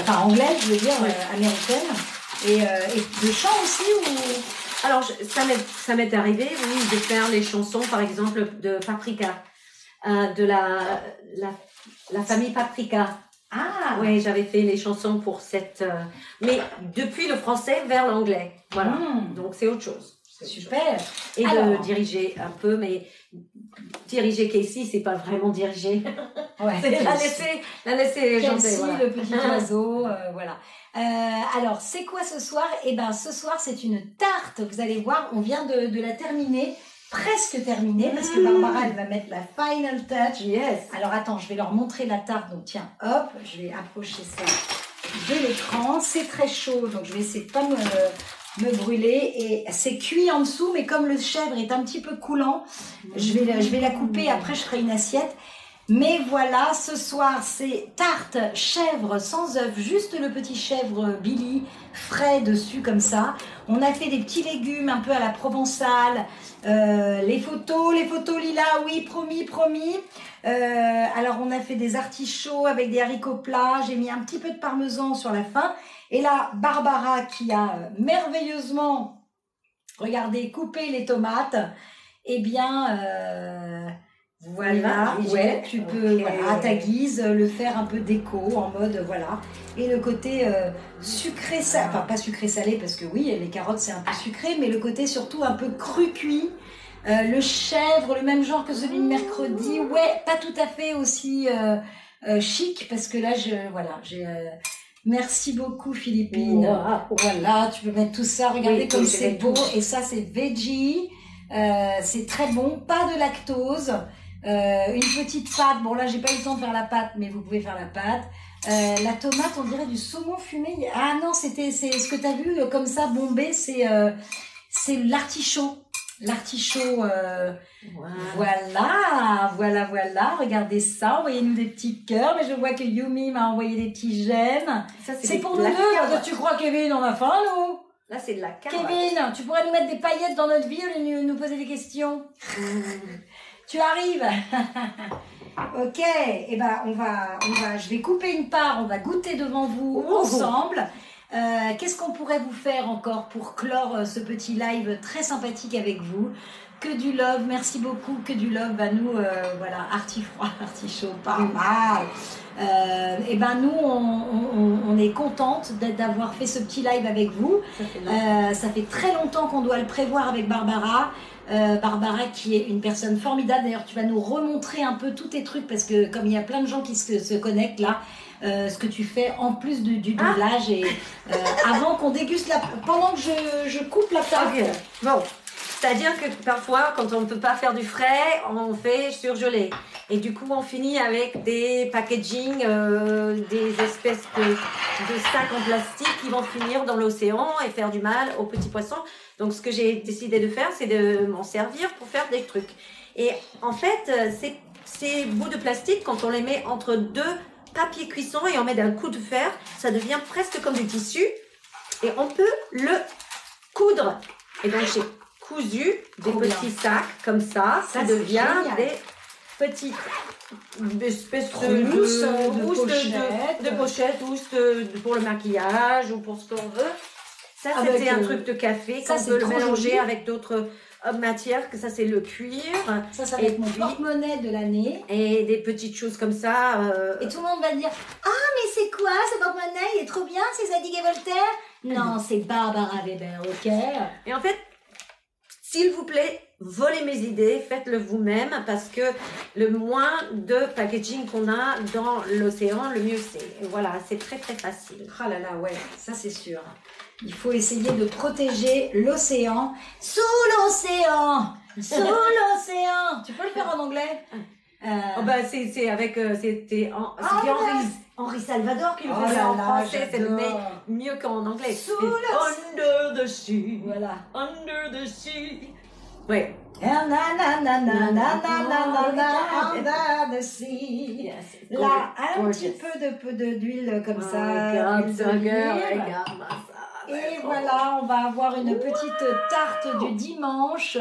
enfin anglaises, je veux dire, américaines, et de chant aussi ou... Alors, ça m'est arrivé, oui, de faire les chansons, par exemple, de Paprika, de la famille Paprika. Ah, oui, j'avais fait les chansons pour mais depuis le français vers l'anglais. Voilà. Donc, c'est autre chose. Super. Et de diriger un peu, mais diriger Casey, c'est pas vraiment diriger. Ouais. C'est la laisser chanter. Casey, voilà. le petit oiseau, voilà. Alors, c'est quoi ce soir? Eh ben, ce soir, c'est une tarte. Vous allez voir, on vient de la terminer. Presque terminée, parce que Barbara, elle va mettre la final touch. Yes. Alors, attends, je vais leur montrer la tarte. Donc, tiens, hop, je vais approcher ça de l'écran. C'est très chaud, donc je vais essayer de pas me brûler. Et c'est cuit en dessous, mais comme le chèvre est un petit peu coulant, je vais la couper. Après, je ferai une assiette. Mais voilà, ce soir, c'est tarte chèvre sans œuf, juste le petit chèvre Billy frais dessus comme ça. On a fait des petits légumes un peu à la provençale. Les photos Lila, oui, promis. Alors, on a fait des artichauts avec des haricots plats. J'ai mis un petit peu de parmesan sur la fin. Et là, Barbara qui a merveilleusement, regardez, coupé les tomates. Eh bien... voilà, ouais, tu peux voilà, à ta guise le faire un peu déco en mode voilà. Et le côté sucré salé, enfin pas sucré salé parce que oui, les carottes c'est un peu sucré, mais le côté surtout un peu cru cuit. Le chèvre, le même genre que celui de mercredi, ouais, pas tout à fait aussi chic parce que là j'ai merci beaucoup Philippine. Wow. Voilà, tu peux mettre tout ça, regardez oui, comme c'est beau et ça c'est veggie. C'est très bon, pas de lactose. Une petite pâte, bon là j'ai pas eu le temps de faire la pâte, mais vous pouvez faire la pâte. La tomate, on dirait du saumon fumé. Ah non, c'est ce que tu as vu comme ça bombé, c'est l'artichaut. L'artichaut, voilà, regardez ça, envoyez-nous des petits cœurs, mais je vois que Yumi m'a envoyé des petits j'aime. C'est pour nous deux, tu crois Kevin, on a faim nous? Là, c'est de la carotte. Kevin, tu pourrais nous mettre des paillettes dans notre vie au lieu de nous poser des questions. Tu arrives. Ok, eh ben je vais couper une part, on va goûter devant vous ensemble. Qu'est-ce qu'on pourrait vous faire encore pour clore ce petit live très sympathique avec vous? Que du love, merci beaucoup, que du love à nous, voilà, arti-froid, arti-chaud, pas mal. Et ben nous, on est contente d'avoir fait ce petit live avec vous. Ça fait très longtemps qu'on doit le prévoir avec Barbara. Barbara qui est une personne formidable. D'ailleurs, tu vas nous remontrer un peu tous tes trucs parce que comme il y a plein de gens qui se connectent là, ce que tu fais en plus du doublage et avant qu'on déguste pendant que je coupe la tarte. Okay. Bon. C'est-à-dire que parfois, quand on ne peut pas faire du frais, on fait surgelé. Et du coup, on finit avec des packaging, des espèces de sacs en plastique qui vont finir dans l'océan et faire du mal aux petits poissons. Donc, ce que j'ai décidé de faire, c'est de m'en servir pour faire des trucs. Et en fait, ces bouts de plastique, quand on les met entre deux papiers cuisson et on met d'un coup de fer, ça devient presque comme du tissu. Et on peut le coudre. Et donc, j'ai cousu des petits sacs comme ça devient des petites espèces de pochettes ou pour le maquillage ou pour ce qu'on veut. Ça, c'était un truc de café qu'on peut le mélanger avec d'autres matières, que ça c'est le cuir. Ça va être mon porte-monnaie de l'année. Et des petites choses comme ça. Et tout le monde va dire « Ah, mais c'est quoi ce porte-monnaie? Il est trop bien, c'est Zadig et Voltaire ?» Non, c'est Barbara Weber, ok? Et en fait, s'il vous plaît, volez mes idées, faites-le vous-même parce que le moins de packaging qu'on a dans l'océan, le mieux c'est. Et voilà, c'est très très facile. Ah là là, ouais, ça c'est sûr. Il faut essayer de protéger l'océan. Sous l'océan! Sous l'océan! Tu peux le faire en anglais? C'est avec c'était Henri Salvador qui le faisait en français, c'est mieux qu'en anglais. Sous l'océan. Under the sea. Voilà. Under the sea. Oui. Under the sea. Là, un petit peu d'huile comme ça. Et voilà, on va avoir une petite tarte du dimanche.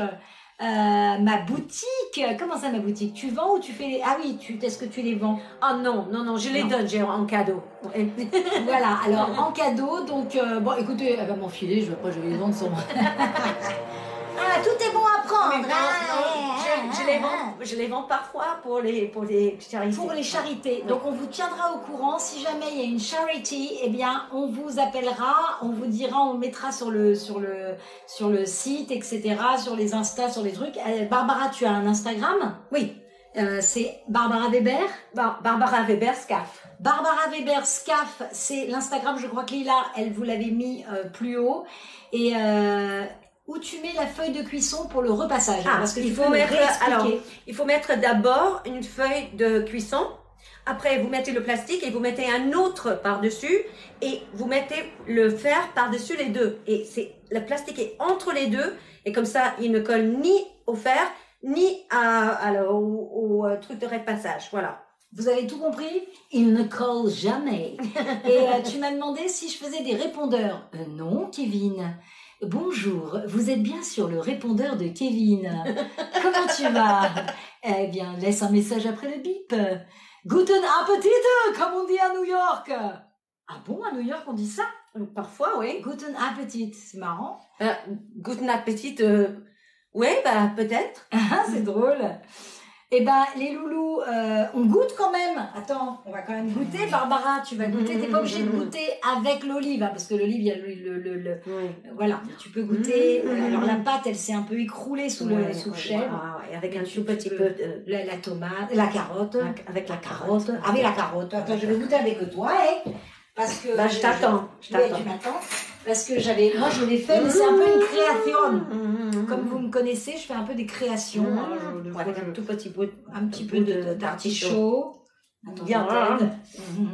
Ma boutique, comment ça ma boutique? Tu vends ou tu fais les... Ah oui, est-ce que tu les vends? Ah non, je les donne, j'ai en cadeau. Voilà, alors en cadeau, donc bon écoutez, elle va m'enfiler, je vais les vendre sur moi. Ah, tout est bon à prendre. Je les vends parfois pour les charités. Pour les charités. Donc on vous tiendra au courant. Si jamais il y a une charity, eh bien on vous appellera, on vous dira, on mettra sur le site, etc., sur les Insta, sur les trucs. Barbara, tu as un Instagram? Oui. C'est Barbara Weber. Barbara Weber Scaf. Barbara Weber Scaf, c'est l'Instagram. Je crois que Lila, elle vous l'avait mis plus haut. Et où tu mets la feuille de cuisson pour le repassage. Parce qu'il faut mettre d'abord une feuille de cuisson. Après, vous mettez le plastique et vous mettez un autre par-dessus et vous mettez le fer par-dessus les deux. Et le plastique est entre les deux et comme ça, il ne colle ni au fer ni au truc de repassage. Voilà. Vous avez tout compris? Il ne colle jamais. Et tu m'as demandé si je faisais des répondeurs. Non, Kevin. Bonjour, vous êtes bien sur le répondeur de Kevin. Comment tu vas? Eh bien, laisse un message après le bip. Guten Appetit, comme on dit à New York. Ah bon, à New York, on dit ça? Parfois, oui. Guten Appetit, c'est marrant. Guten Appetit, oui, bah peut-être. Ah, c'est drôle. Eh ben, les loulous, on goûte quand même. Attends, on va quand même goûter. Barbara, tu vas goûter. T'es pas obligée de goûter avec l'olive, hein, parce que l'olive, il y a voilà, tu peux goûter. Alors la pâte, elle s'est un peu écroulée sous le chèvre. Ouais, avec un tout petit peu de la tomate, la carotte. Avec la carotte. Avec la carotte. Attends, je vais goûter avec toi, parce que. Bah, je t'attends. Oui, tu m'attends. Parce que moi je l'ai fait, mais c'est un peu une création. Comme vous me connaissez, je fais un peu des créations. Avec un tout petit peu, un petit peu d'artichaut. Bien.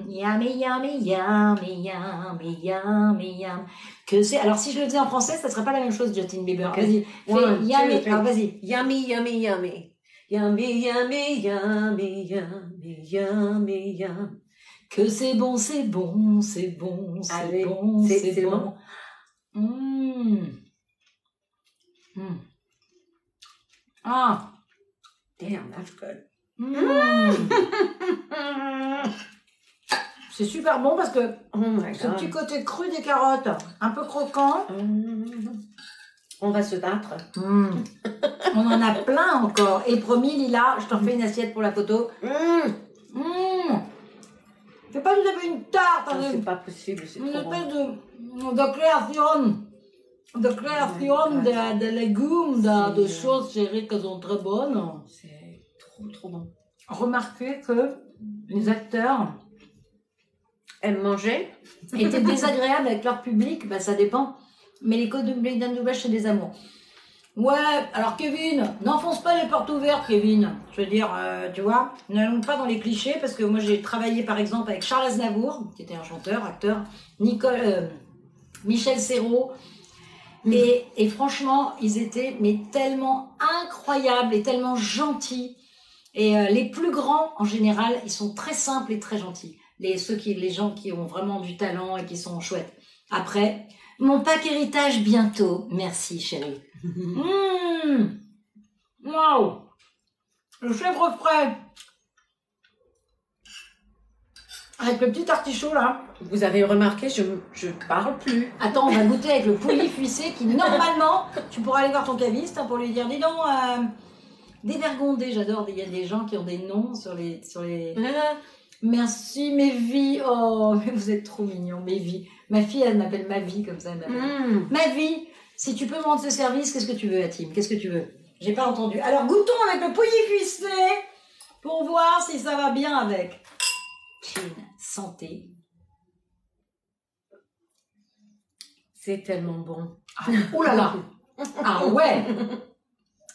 Yummy, yummy, yummy, yummy, yummy, yum. Que c'est. Alors si je le faisais en français, ça serait pas la même chose, Justin Bieber. Vas-y, fais yummy. Alors vas-y. Yummy, yummy, yummy. Yummy, yummy, yummy, yummy, yummy, yum. Que c'est bon, c'est bon, c'est bon, c'est bon, c'est bon. Ah. Damn, that's good. C'est super bon parce que ce God. petit côté cru des carottes, un peu croquant. On va se battre. On en a plein encore. Et promis, Lila, je t'en fais une assiette pour la photo. C'est pas tout à fait une tarte. C'est pas possible, c'est Une trop bon. espèce de création. De création de légumes, de choses chéries qui sont très bonnes. C'est trop bon. Remarquez que les acteurs Aiment manger. étaient désagréables avec leur public, bah ça dépend. Mais les comédiens de doublage, c'est des amours. Ouais, alors Kevin, n'enfonce pas les portes ouvertes, Kevin. Je veux dire, tu vois, n'allons pas dans les clichés, parce que moi j'ai travaillé par exemple avec Charles Aznavour, qui était un chanteur, acteur, Michel Serrault, et franchement, ils étaient tellement incroyables et tellement gentils. Et les plus grands, en général, ils sont très simples et très gentils. Les gens qui ont vraiment du talent et qui sont chouettes. Après, mon pack héritage bientôt. Merci, chérie. Waouh! Le chèvre frais. Avec le petit artichaut, là. Vous avez remarqué, je parle plus. Attends, on va goûter avec le poulet fuissé qui, normalement, tu pourras aller voir ton caviste pour lui dire, dis donc, dévergondé, j'adore. Il y a des gens qui ont des noms sur les... Merci, Mévi. Oh, mais vous êtes trop mignons, Mévi. Ma fille, elle m'appelle Mavi, comme ça, elle m'appelle. Mavi, si tu peux me rendre ce service, qu'est-ce que tu veux, Hatim? Qu'est-ce que tu veux? J'ai pas entendu. Alors, goûtons avec le poulet fuissé pour voir si ça va bien avec. Chin, santé. C'est tellement bon. Ah, oh là là. Ah ouais.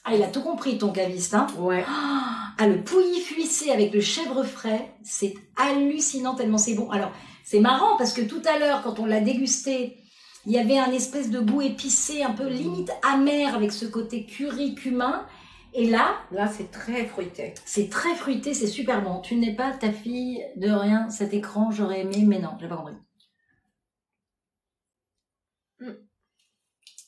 Ah, il a tout compris, ton caviste, hein. Ouais. Ah, le pouilly fuissé avec le chèvre frais, c'est hallucinant tellement c'est bon. Alors, c'est marrant parce que tout à l'heure, quand on l'a dégusté, il y avait un espèce de goût épicé, un peu limite amer avec ce côté curry cumin. Et là, c'est très fruité. C'est très fruité, c'est super bon. Tu n'es pas ta fille de rien, cet écran, j'aurais aimé, mais non, j'ai pas compris.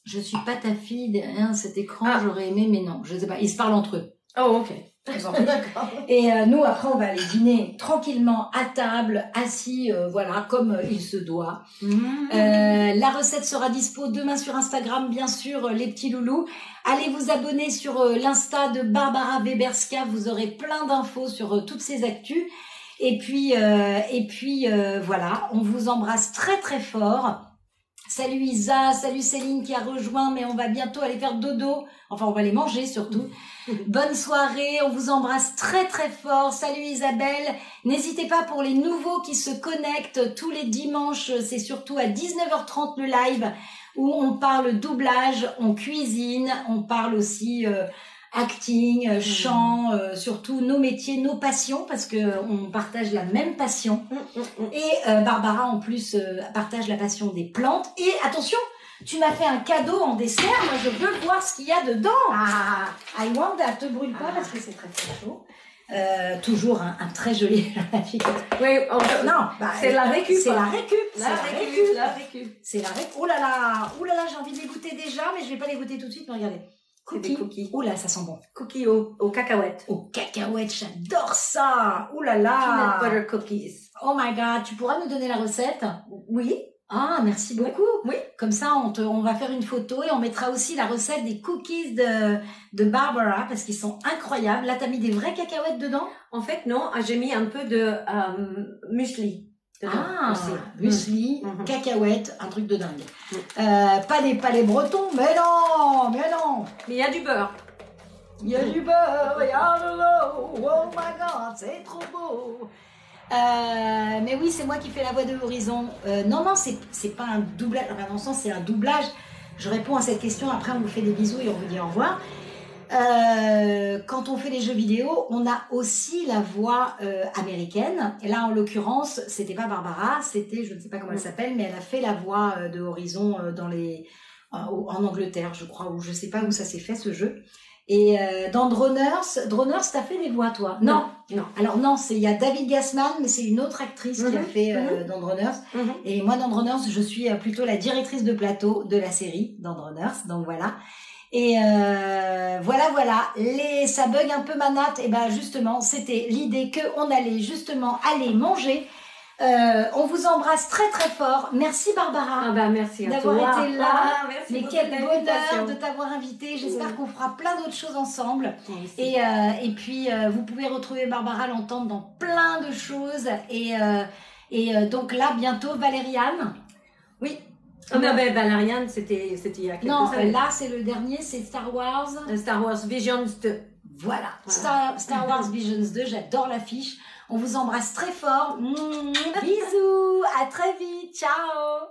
Je suis pas ta fille de rien, cet écran, j'aurais aimé, mais non, je sais pas. Ils se parlent entre eux. Oh, ok. D'accord. Et nous, après, on va aller dîner tranquillement à table, assis, voilà, comme il se doit. La recette sera dispo demain sur Instagram, bien sûr, les petits loulous. Allez vous abonner sur l'Insta de Barbara Weberska, vous aurez plein d'infos sur toutes ces actus. Et puis, voilà, on vous embrasse très très fort. Salut Isa, salut Céline qui a rejoint, mais on va bientôt aller faire dodo. Enfin, on va les manger surtout. Bonne soirée, on vous embrasse très très fort. Salut Isabelle. N'hésitez pas pour les nouveaux qui se connectent tous les dimanches, c'est surtout à 19h30 le live où on parle doublage, on cuisine, on parle aussi acting, chant, surtout nos métiers, nos passions, parce que on partage la même passion. Et Barbara, en plus, partage la passion des plantes. Et attention, Tu m'as fait un cadeau en dessert. Moi, je veux voir ce qu'il y a dedans. Ah, I want that. Te brûle pas parce que c'est très très chaud. Toujours un très joli. Oui, non, bah, c'est la récup. C'est la récup. La récup. C'est la récup. Oh là là, j'ai envie de les goûter déjà, mais je vais pas les goûter tout de suite. Mais regardez. Des cookies. Oh là, ça sent bon. Cookies aux cacahuètes. Aux cacahuètes, j'adore ça. Oh là là. Peanut butter cookies. Oh my god, tu pourras nous donner la recette? Oui. Ah, merci beaucoup. Oui. Comme ça, on va faire une photo et on mettra aussi la recette des cookies de Barbara parce qu'ils sont incroyables. Là, t'as mis des vraies cacahuètes dedans? En fait, non, j'ai mis un peu de muesli. Ah, muesli, cacahuètes, un truc de dingue. Pas les Bretons, mais non. Mais il y a du beurre. Il y a du beurre, il y a de l'eau. Oh my god, c'est trop beau. Mais oui, c'est moi qui fais la voix de Horizon. Non, c'est pas un doublage. Enfin, dans le sens, c'est un doublage. Je réponds à cette question. Après, on vous fait des bisous et on vous dit au revoir. Quand on fait les jeux vidéo, on a aussi la voix américaine. Et là, en l'occurrence, c'était pas Barbara, c'était, je ne sais pas comment elle s'appelle, mais elle a fait la voix de Horizon en Angleterre, je crois, ou je sais pas où ça s'est fait ce jeu. Et dans Droners, t'as fait des voix, toi? Non. Alors non, il y a David Gassman, mais c'est une autre actrice qui a fait dans Droners. Et moi, dans Droners, je suis plutôt la directrice de plateau de la série dans Droners. Donc voilà. Et voilà. Ça bug un peu ma natte. Et ben justement, c'était l'idée qu'on allait justement aller manger. On vous embrasse très très fort. Merci Barbara. Ah bah merci à d'avoir toi. été là. Merci mais pour quel cette bonheur invitation. de t'avoir invité. J'espère qu'on fera plein d'autres choses ensemble. Merci. Et puis vous pouvez retrouver Barbara, l'entendre dans plein de choses. Et donc là bientôt Valériane. Oui. Oh non, ben Valériane, c'était il y a quelques Non, années. là c'est le dernier, c'est Star Wars. Star Wars Visions 2. Voilà. Star Wars Visions 2, j'adore l'affiche. On vous embrasse très fort. Bisous, à très vite, ciao.